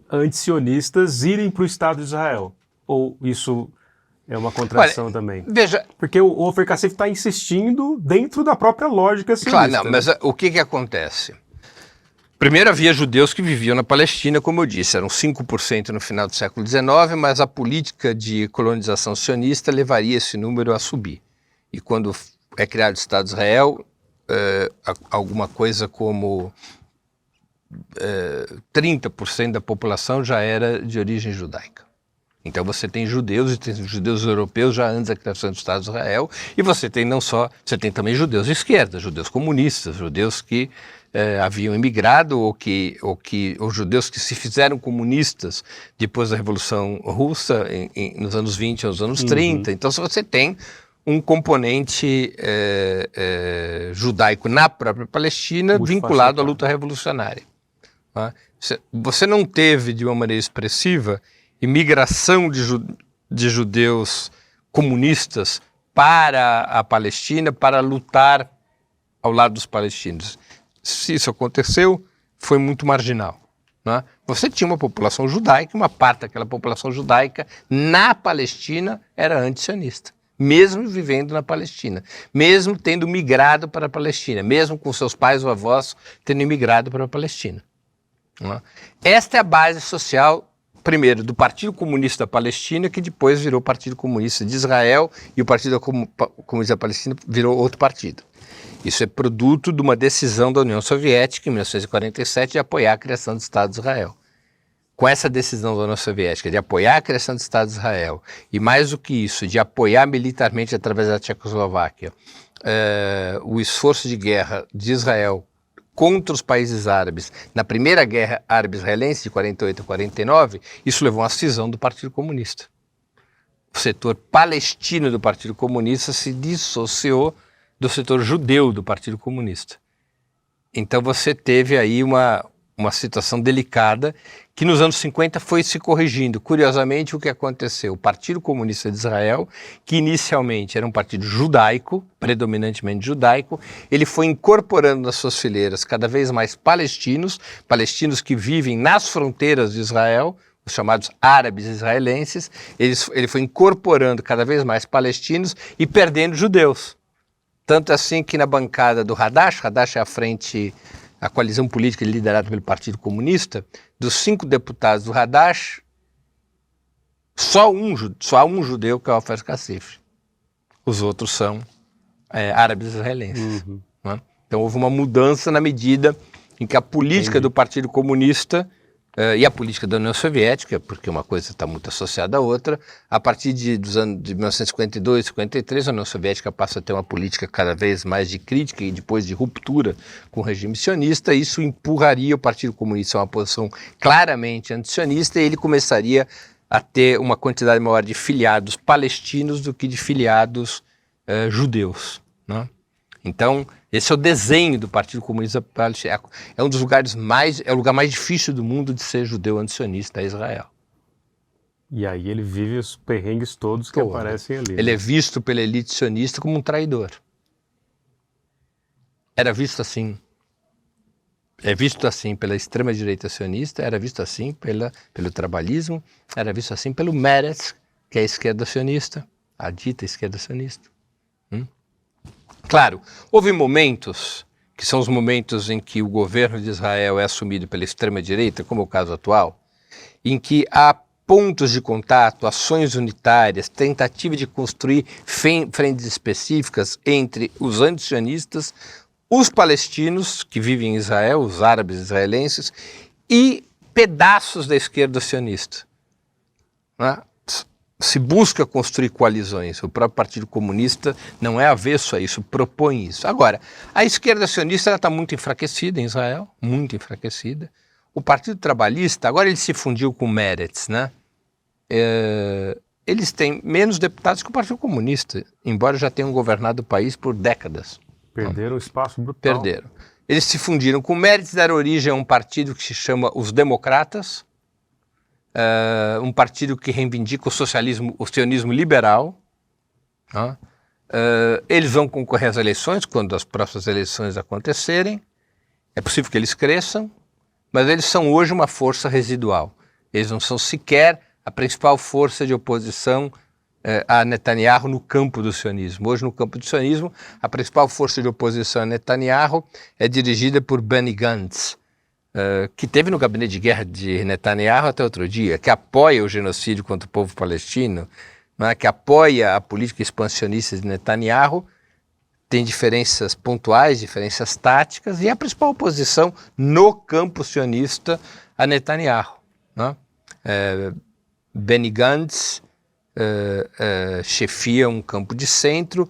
antisionistas irem para o Estado de Israel? Ou isso é uma contradição também? Veja... Porque o Ofer Kassif está insistindo dentro da própria lógica sionista. Claro, não, mas o que acontece? Primeiro, havia judeus que viviam na Palestina, como eu disse, eram 5% no final do século XIX, mas a política de colonização sionista levaria esse número a subir. E quando é criado o Estado de Israel, alguma coisa como 30% da população já era de origem judaica. Então você tem judeus, e tem judeus europeus já antes da criação do Estado de Israel, e você tem também judeus de esquerda, judeus comunistas, judeus que haviam emigrado ou judeus que se fizeram comunistas depois da Revolução Russa nos anos 20 aos anos 30. Então você tem um componente judaico na própria Palestina vinculado à luta revolucionária. Tá? Você não teve, de uma maneira expressiva, imigração de judeus comunistas para a Palestina para lutar ao lado dos palestinos. Se isso aconteceu, foi muito marginal. Né? Você tinha uma população judaica, uma parte daquela população judaica na Palestina era antisionista, mesmo vivendo na Palestina, mesmo tendo migrado para a Palestina, mesmo com seus pais ou avós tendo migrado para a Palestina. Né? Esta é a base social, primeiro, do Partido Comunista da Palestina, que depois virou o Partido Comunista de Israel, e o Partido Comunista da Palestina virou outro partido. Isso é produto de uma decisão da União Soviética, em 1947, de apoiar a criação do Estado de Israel. Com essa decisão da União Soviética de apoiar a criação do Estado de Israel, e mais do que isso, de apoiar militarmente através da Tchecoslováquia o esforço de guerra de Israel contra os países árabes, na primeira guerra árabe-israelense, de 48 a 49, isso levou à cisão do Partido Comunista. O setor palestino do Partido Comunista se dissociou do setor judeu do Partido Comunista. Então você teve aí uma situação delicada que nos anos 50 foi se corrigindo. Curiosamente, o que aconteceu? O Partido Comunista de Israel, que inicialmente era um partido judaico, predominantemente judaico, ele foi incorporando nas suas fileiras cada vez mais palestinos que vivem nas fronteiras de Israel, os chamados árabes israelenses. Ele foi incorporando cada vez mais palestinos e perdendo judeus. Tanto assim que na bancada do Hadash é a coalizão política liderada pelo Partido Comunista, dos 5 deputados do Hadash, só há um judeu, que é o Ofer Kassif. Os outros são árabes israelenses. Né? Então houve uma mudança na medida em que a política do Partido Comunista e a política da União Soviética, porque uma coisa está muito associada à outra, a partir dos anos de 1952, 53, a União Soviética passa a ter uma política cada vez mais de crítica e depois de ruptura com o regime sionista. Isso empurraria o Partido Comunista a uma posição claramente antisionista e ele começaria a ter uma quantidade maior de filiados palestinos do que de filiados judeus. Né? Então, esse é o desenho do Partido Comunista Palestino. É um dos lugares o lugar mais difícil do mundo de ser judeu antisionista, é Israel. E aí ele vive os perrengues todos que aparecem ali. Ele é visto pela elite sionista como um traidor. Era visto assim. É visto assim pela extrema-direita sionista, era visto assim pelo trabalhismo, era visto assim pelo Meretz, que é a esquerda sionista, a dita esquerda sionista. Claro, houve momentos, que são os momentos em que o governo de Israel é assumido pela extrema-direita, como é o caso atual, em que há pontos de contato, ações unitárias, tentativa de construir frentes específicas entre os antisionistas, os palestinos que vivem em Israel, os árabes israelenses, e pedaços da esquerda sionista. Né? Se busca construir coalizões. O próprio Partido Comunista não é avesso a isso, propõe isso. Agora, a esquerda sionista está muito enfraquecida em Israel, muito enfraquecida. O Partido Trabalhista, agora ele se fundiu com o Meretz, né? Eles têm menos deputados que o Partido Comunista, embora já tenham governado o país por décadas. Perderam espaço brutal. Perderam. Eles se fundiram com o Meretz, deram origem a um partido que se chama os Democratas, um partido que reivindica o socialismo, o sionismo liberal. Né? Eles vão concorrer às eleições, quando as próximas eleições acontecerem. É possível que eles cresçam, mas eles são hoje uma força residual. Eles não são sequer a principal força de oposição a Netanyahu no campo do sionismo. Hoje, no campo do sionismo, a principal força de oposição a Netanyahu é dirigida por Benny Gantz, que teve no gabinete de guerra de Netanyahu até outro dia, que apoia o genocídio contra o povo palestino, né, que apoia a política expansionista de Netanyahu, tem diferenças pontuais, diferenças táticas, e é a principal oposição no campo sionista a Netanyahu. Né? Benny Gantz chefia um campo de centro.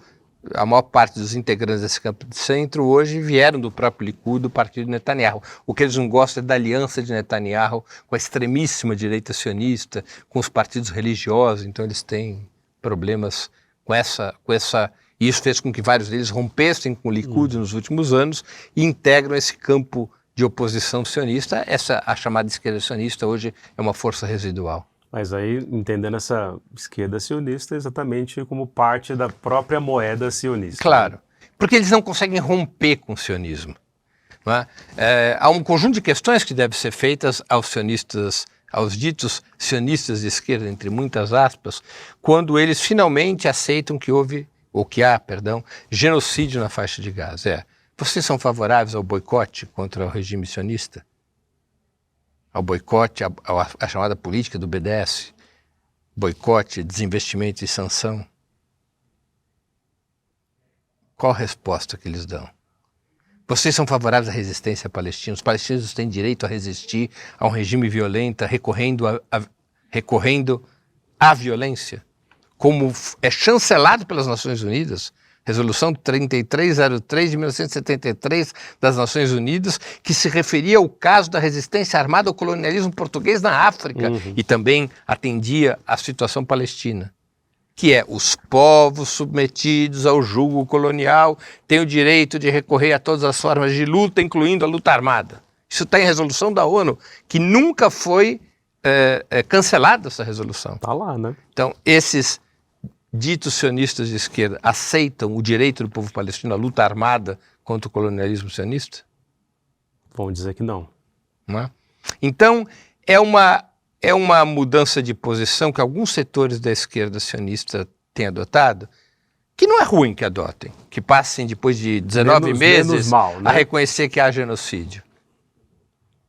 A maior parte dos integrantes desse campo de centro hoje vieram do próprio Likud, do partido de Netanyahu. O que eles não gostam é da aliança de Netanyahu com a extremíssima direita sionista, com os partidos religiosos, então eles têm problemas com essa. E isso fez com que vários deles rompessem com o Likud nos últimos anos e integram esse campo de oposição sionista. A chamada esquerda sionista hoje é uma força residual. Mas aí, entendendo essa esquerda sionista exatamente como parte da própria moeda sionista. Claro, porque eles não conseguem romper com o sionismo. Não é? Há um conjunto de questões que devem ser feitas aos sionistas, aos ditos sionistas de esquerda, entre muitas aspas, quando eles finalmente aceitam que há, genocídio na faixa de Gaza. Vocês são favoráveis ao boicote contra o regime sionista? Ao boicote, a chamada política do BDS, boicote, desinvestimento e sanção? Qual a resposta que eles dão? Vocês são favoráveis à resistência palestina? Os palestinos têm direito a resistir a um regime violento, recorrendo à violência, como é chancelado pelas Nações Unidas, Resolução 3303 de 1973 das Nações Unidas, que se referia ao caso da resistência armada ao colonialismo português na África e também atendia à situação palestina, que é os povos submetidos ao jugo colonial têm o direito de recorrer a todas as formas de luta, incluindo a luta armada. Isso está em resolução da ONU, que nunca foi cancelada essa resolução. Está lá, né? Então, esses ditos sionistas de esquerda aceitam o direito do povo palestino à luta armada contra o colonialismo sionista? Vão dizer que não. Não é? Então, é uma mudança de posição que alguns setores da esquerda sionista têm adotado, que não é ruim que adotem, que passem depois de 19 meses mal, né? a reconhecer que há genocídio.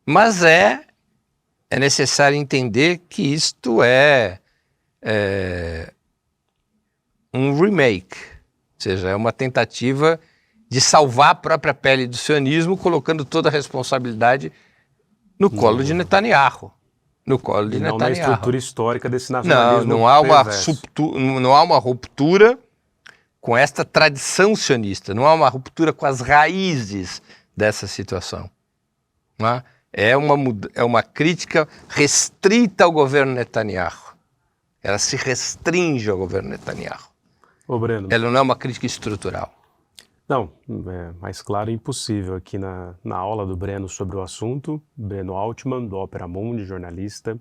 Mas é necessário entender que isto é um remake, ou seja, é uma tentativa de salvar a própria pele do sionismo, colocando toda a responsabilidade no colo de Netanyahu. No colo de Netanyahu. Não na estrutura histórica desse nacionalismo. Não há uma ruptura com esta tradição sionista, não há uma ruptura com as raízes dessa situação. Não é? É uma crítica restrita ao governo Netanyahu. Ela se restringe ao governo Netanyahu. Ô, Breno. Ela não é uma crítica estrutural. Não, é mais claro impossível aqui na aula do Breno sobre o assunto. Breno Altman, do Opera Mundi, jornalista,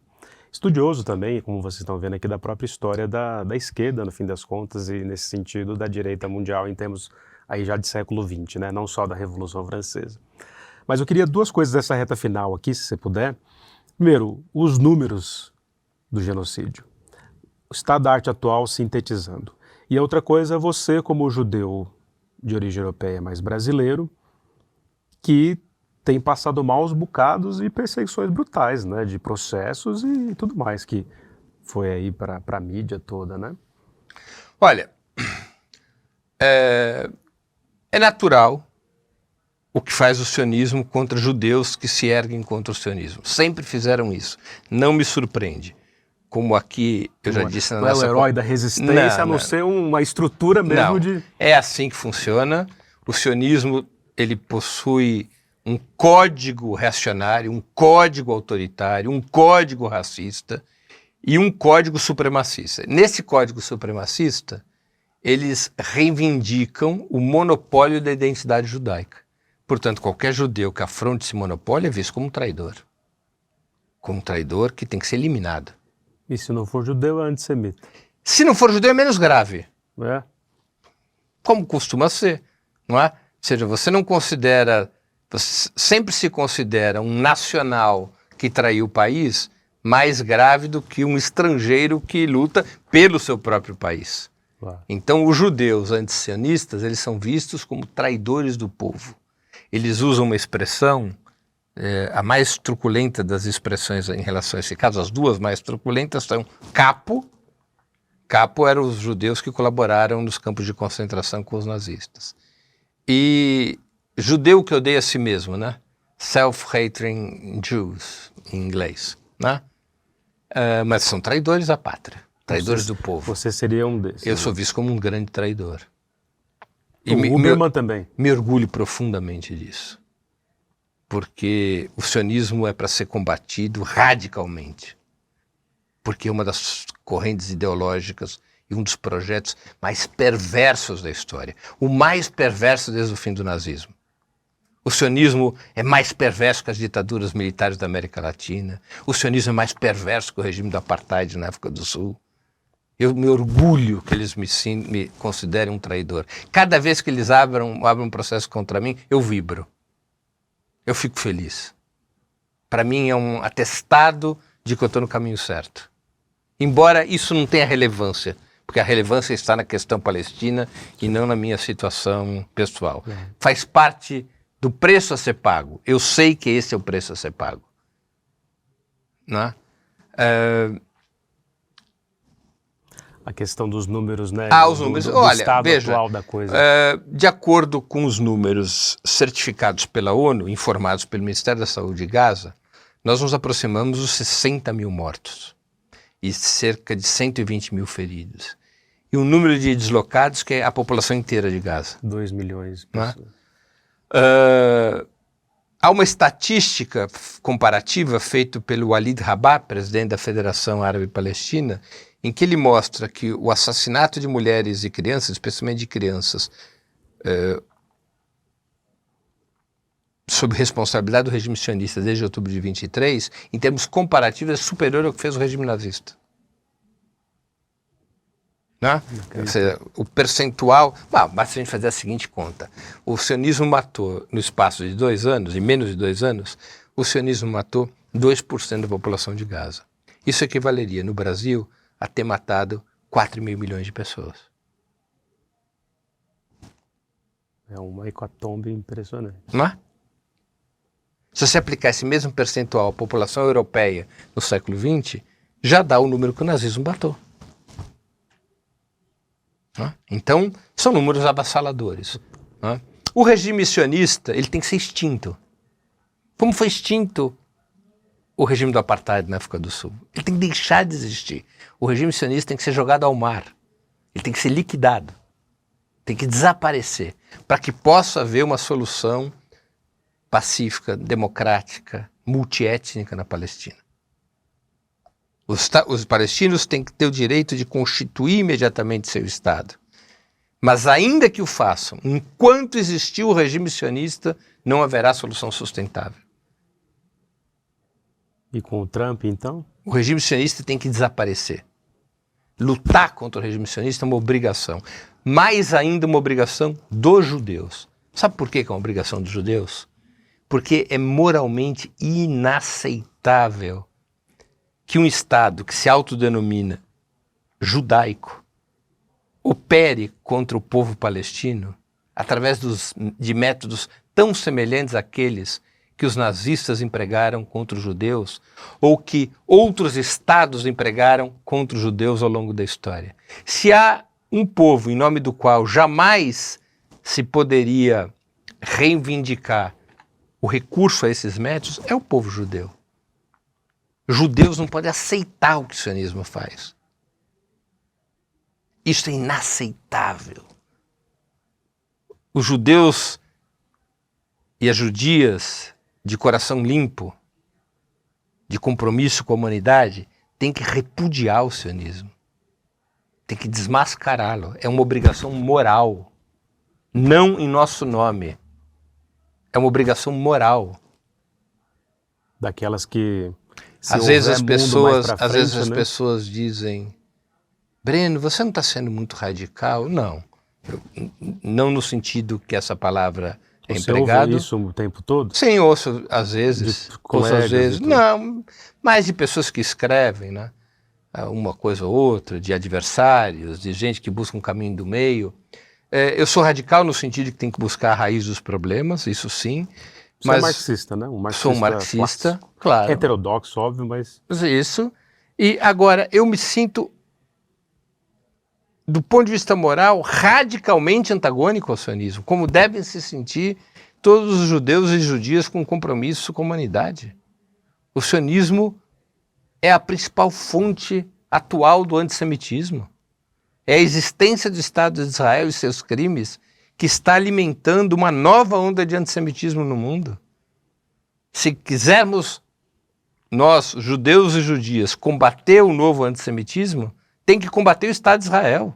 estudioso também, como vocês estão vendo aqui, da própria história da esquerda, no fim das contas, e nesse sentido da direita mundial em termos aí já de século XX, né? Não só da Revolução Francesa. Mas eu queria duas coisas dessa reta final aqui, se você puder. Primeiro, os números do genocídio. O estado da arte atual sintetizando. E a outra coisa, você como judeu de origem europeia, mas brasileiro, que tem passado maus bocados e perseguições brutais, né, de processos e tudo mais que foi aí para a mídia toda, né? Olha, é natural o que faz o sionismo contra judeus que se erguem contra o sionismo. Sempre fizeram isso. Não me surpreende. Como aqui eu já disse na nossa... Não é o herói da resistência, a não ser uma estrutura mesmo de... É assim que funciona. O sionismo, ele possui um código reacionário, um código autoritário, um código racista e um código supremacista. Nesse código supremacista, eles reivindicam o monopólio da identidade judaica. Portanto, qualquer judeu que afronte esse monopólio é visto como um traidor. como traidor que tem que ser eliminado. E se não for judeu, é antissemita. Se não for judeu, é menos grave. É? Como costuma ser, não é? Ou seja, você não considera, você sempre se considera um nacional que traiu o país mais grave do que um estrangeiro que luta pelo seu próprio país. Claro. Então, os judeus antisionistas, eles são vistos como traidores do povo. Eles usam uma expressão, a mais truculenta das expressões em relação a esse caso, as duas mais truculentas são capo. Capo eram os judeus que colaboraram nos campos de concentração com os nazistas. E judeu que odeia a si mesmo, né? Self-hating Jews, em inglês, né? Mas são traidores à pátria, traidores do povo. Você seria um desses. Eu sou visto como um grande traidor. E o Huberman também. Me orgulho profundamente disso. Porque o sionismo é para ser combatido radicalmente. Porque é uma das correntes ideológicas e um dos projetos mais perversos da história. O mais perverso desde o fim do nazismo. O sionismo é mais perverso que as ditaduras militares da América Latina. O sionismo é mais perverso que o regime do apartheid na África do Sul. Eu me orgulho que eles me considerem um traidor. Cada vez que eles abrem um processo contra mim, eu vibro. Eu fico feliz. Para mim é um atestado de que eu estou no caminho certo. Embora isso não tenha relevância, porque a relevância está na questão palestina e não na minha situação pessoal. Faz parte do preço a ser pago. Eu sei que esse é o preço a ser pago. Não é? A questão dos números, né? Os números. Do Olha, estado veja, atual da coisa. De acordo com os números certificados pela ONU, informados pelo Ministério da Saúde de Gaza, nós nos aproximamos dos 60 mil mortos e cerca de 120 mil feridos. E um número de deslocados que é a população inteira de Gaza. 2 milhões de Não é? pessoas. Há uma estatística comparativa feita pelo Walid Rabah, presidente da Federação Árabe Palestina, em que ele mostra que o assassinato de mulheres e crianças, especialmente de crianças, sob responsabilidade do regime sionista desde outubro de 23, em termos comparativos, é superior ao que fez o regime nazista. Né? Ou seja, o percentual... basta a gente fazer a seguinte conta. O sionismo matou, no espaço de 2 anos, em menos de 2 anos, o sionismo matou 2% da população de Gaza. Isso equivaleria, no Brasil, a ter matado 4,5 milhões de pessoas. É uma hecatombe impressionante. Não é? Se você aplicar esse mesmo percentual à população europeia no século XX, já dá o número que o nazismo matou. Então, são números avassaladores. O regime sionista, ele tem que ser extinto. Como foi extinto o regime do apartheid na África do Sul? Ele tem que deixar de existir. O regime sionista tem que ser jogado ao mar. Ele tem que ser liquidado. Tem que desaparecer. Para que possa haver uma solução pacífica, democrática, multiétnica na Palestina. Os palestinos têm que ter o direito de constituir imediatamente seu Estado. Mas ainda que o façam, enquanto existir o regime sionista, não haverá solução sustentável. E com o Trump, então? O regime sionista tem que desaparecer. Lutar contra o regime sionista é uma obrigação. Mais ainda uma obrigação dos judeus. Sabe por que é uma obrigação dos judeus? Porque é moralmente inaceitável que um Estado que se autodenomina judaico opere contra o povo palestino através de métodos tão semelhantes àqueles que os nazistas empregaram contra os judeus ou que outros estados empregaram contra os judeus ao longo da história. Se há um povo em nome do qual jamais se poderia reivindicar o recurso a esses métodos, é o povo judeu. Judeus não podem aceitar o que o sionismo faz. Isso é inaceitável. Os judeus e as judias de coração limpo, de compromisso com a humanidade, têm que repudiar o sionismo. Tem que desmascará-lo. É uma obrigação moral. Não em nosso nome. É uma obrigação moral. Daquelas que Às vezes as pessoas dizem, Breno, você não está sendo muito radical? Não. Não no sentido que essa palavra é empregada. Você ouve isso o tempo todo? Sim, ouço às vezes. Ouço às vezes. Não, mais de pessoas que escrevem, né? Uma coisa ou outra, de adversários, de gente que busca um caminho do meio. Eu sou radical no sentido de que tem que buscar a raiz dos problemas, isso sim. Você é marxista, né? Sou um marxista, claro. Heterodoxo, óbvio, mas... Isso. E agora, eu me sinto, do ponto de vista moral, radicalmente antagônico ao sionismo, como devem se sentir todos os judeus e judias com compromisso com a humanidade. O sionismo é a principal fonte atual do antissemitismo. É a existência do Estado de Israel e seus crimes que está alimentando uma nova onda de antissemitismo no mundo. Se quisermos, nós, judeus e judias, combater o novo antissemitismo, tem que combater o Estado de Israel.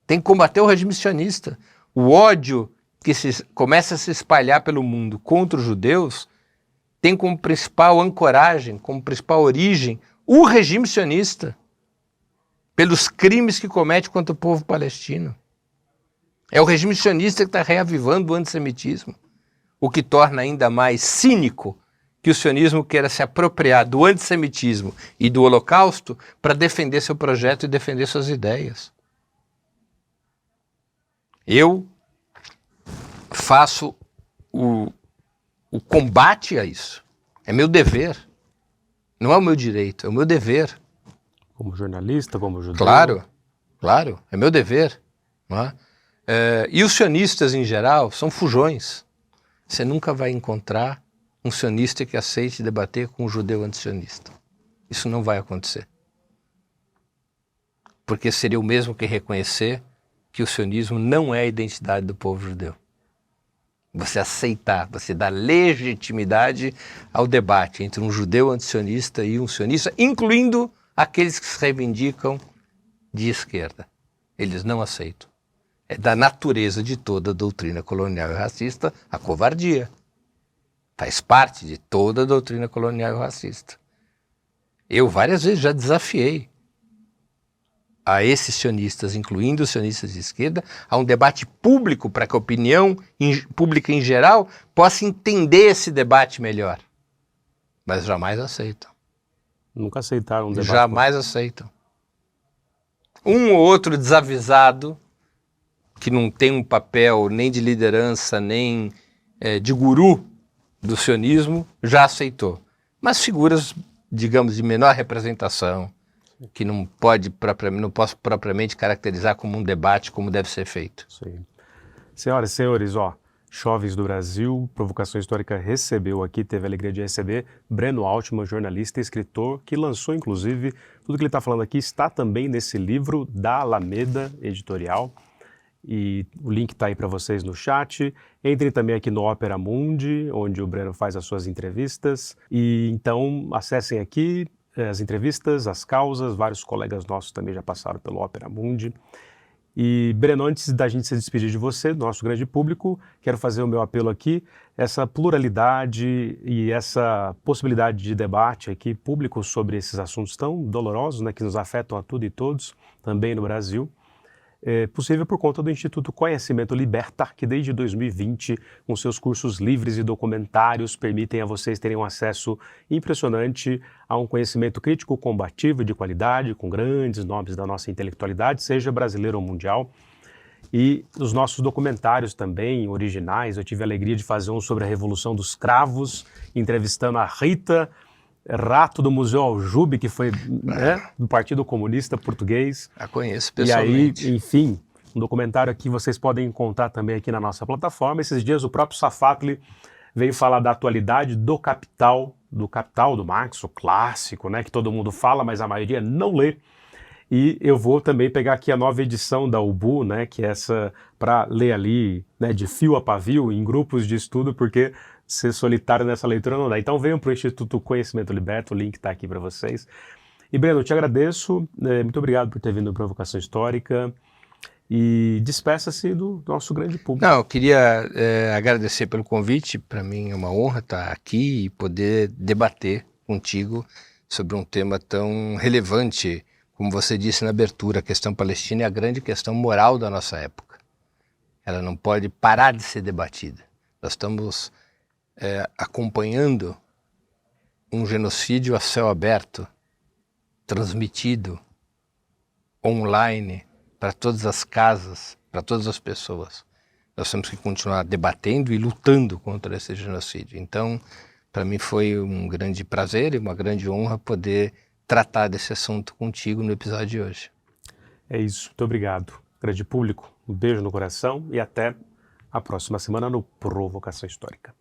Tem que combater o regime sionista. O ódio que começa a se espalhar pelo mundo contra os judeus tem como principal ancoragem, como principal origem, o regime sionista, pelos crimes que comete contra o povo palestino. É o regime sionista que está reavivando o antissemitismo, o que torna ainda mais cínico que o sionismo queira se apropriar do antissemitismo e do Holocausto para defender seu projeto e defender suas ideias. Eu faço o combate a isso. É meu dever. Não é o meu direito, é o meu dever. Como jornalista, como judeu? Claro, é meu dever. Não é? E os sionistas, em geral, são fujões. Você nunca vai encontrar um sionista que aceite debater com um judeu antisionista. Isso não vai acontecer. Porque seria o mesmo que reconhecer que o sionismo não é a identidade do povo judeu. Você aceitar, você dar legitimidade ao debate entre um judeu antisionista e um sionista, incluindo aqueles que se reivindicam de esquerda. Eles não aceitam. É da natureza de toda a doutrina colonial e racista a covardia. Faz parte de toda a doutrina colonial e racista. Eu várias vezes já desafiei a esses sionistas, incluindo os sionistas de esquerda, a um debate público para que a opinião pública em geral possa entender esse debate melhor. Mas jamais aceitam. Nunca aceitaram um debate. Jamais aceitam. Um ou outro desavisado, que não tem um papel nem de liderança, nem de guru do sionismo, já aceitou. Mas figuras, digamos, de menor representação, que não posso propriamente caracterizar como um debate como deve ser feito. Sim. Senhoras e senhores, Jovens do Brasil, Provocação Histórica recebeu aqui, teve a alegria de receber Breno Altman, jornalista e escritor, que lançou, inclusive, tudo que ele está falando aqui está também nesse livro da Alameda Editorial. E o link está aí para vocês no chat. Entrem também aqui no Opera Mundi, onde o Breno faz as suas entrevistas. E então acessem aqui as entrevistas, as causas. Vários colegas nossos também já passaram pelo Opera Mundi. E, Breno, antes da gente se despedir de você, do nosso grande público, quero fazer o meu apelo aqui, essa pluralidade e essa possibilidade de debate aqui público sobre esses assuntos tão dolorosos, né, que nos afetam a tudo e todos, também no Brasil. É possível por conta do Instituto Conhecimento Liberta, que desde 2020, com seus cursos livres e documentários, permitem a vocês terem um acesso impressionante a um conhecimento crítico, combativo e de qualidade, com grandes nomes da nossa intelectualidade, seja brasileiro ou mundial. E os nossos documentários também, originais, eu tive a alegria de fazer um sobre a Revolução dos Cravos, entrevistando a Rita Rato do Museu Aljube, que foi do Partido Comunista Português. A conheço pessoalmente. E aí, enfim, um documentário aqui vocês podem encontrar também aqui na nossa plataforma. Esses dias o próprio Safatli veio falar da atualidade do Capital do Marx, o clássico, né, que todo mundo fala, mas a maioria não lê. E eu vou também pegar aqui a nova edição da UBU, né, que é essa para ler ali, né, de fio a pavio, em grupos de estudo, porque ser solitário nessa leitura não dá. Então venham para o Instituto Conhecimento Liberta, o link está aqui para vocês. E Breno, eu te agradeço, muito obrigado por ter vindo à Provocação Histórica e despeça-se do nosso grande público. Não, eu queria agradecer pelo convite, para mim é uma honra estar aqui e poder debater contigo sobre um tema tão relevante, como você disse na abertura. A questão palestina é a grande questão moral da nossa época. Ela não pode parar de ser debatida. Nós estamos acompanhando um genocídio a céu aberto, transmitido online para todas as casas, para todas as pessoas. Nós temos que continuar debatendo e lutando contra esse genocídio. Então, para mim foi um grande prazer e uma grande honra poder tratar desse assunto contigo no episódio de hoje. É isso, muito obrigado. Grande público, um beijo no coração e até a próxima semana no Provocação Histórica.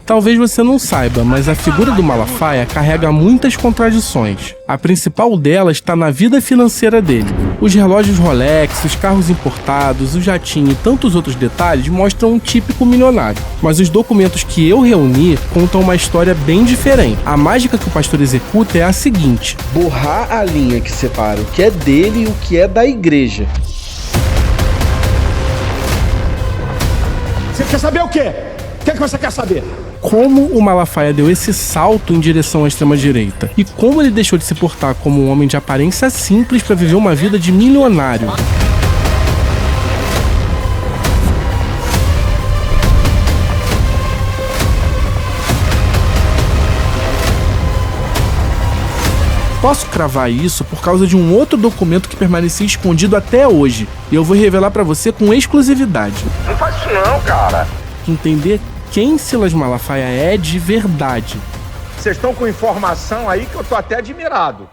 Talvez você não saiba, mas a figura do Malafaia carrega muitas contradições. A principal delas está na vida financeira dele. Os relógios Rolex, os carros importados, o jatinho e tantos outros detalhes mostram um típico milionário. Mas os documentos que eu reuni contam uma história bem diferente. A mágica que o pastor executa é a seguinte: borrar a linha que separa o que é dele e o que é da igreja. Você quer saber o quê? O que é que você quer saber? Como o Malafaia deu esse salto em direção à extrema-direita e como ele deixou de se portar como um homem de aparência simples para viver uma vida de milionário. Posso cravar isso por causa de um outro documento que permanecia escondido até hoje, e eu vou revelar para você com exclusividade. Não faz isso não, cara. Entender quem Silas Malafaia é de verdade. Vocês estão com informação aí que eu tô até admirado.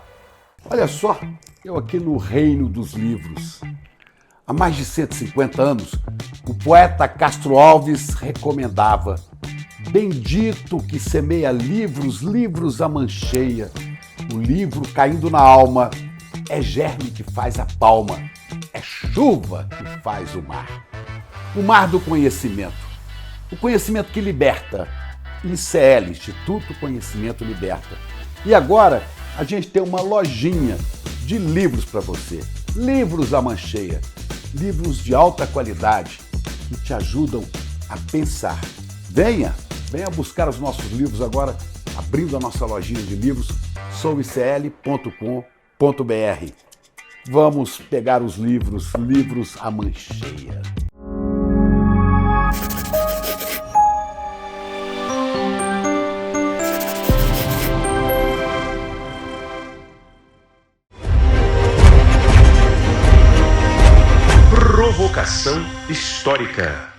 Olha só, eu aqui no reino dos livros. Há mais de 150 anos, o poeta Castro Alves recomendava: bendito que semeia livros, livros a mancheia. O livro caindo na alma é germe que faz a palma, é chuva que faz o mar do conhecimento. O conhecimento que liberta. ICL, Instituto Conhecimento Liberta. E agora a gente tem uma lojinha de livros para você. Livros à mancheia. Livros de alta qualidade que te ajudam a pensar. Venha buscar os nossos livros agora, abrindo a nossa lojinha de livros, souicl.com.br. Vamos pegar os livros à mancheia. Provocação Histórica.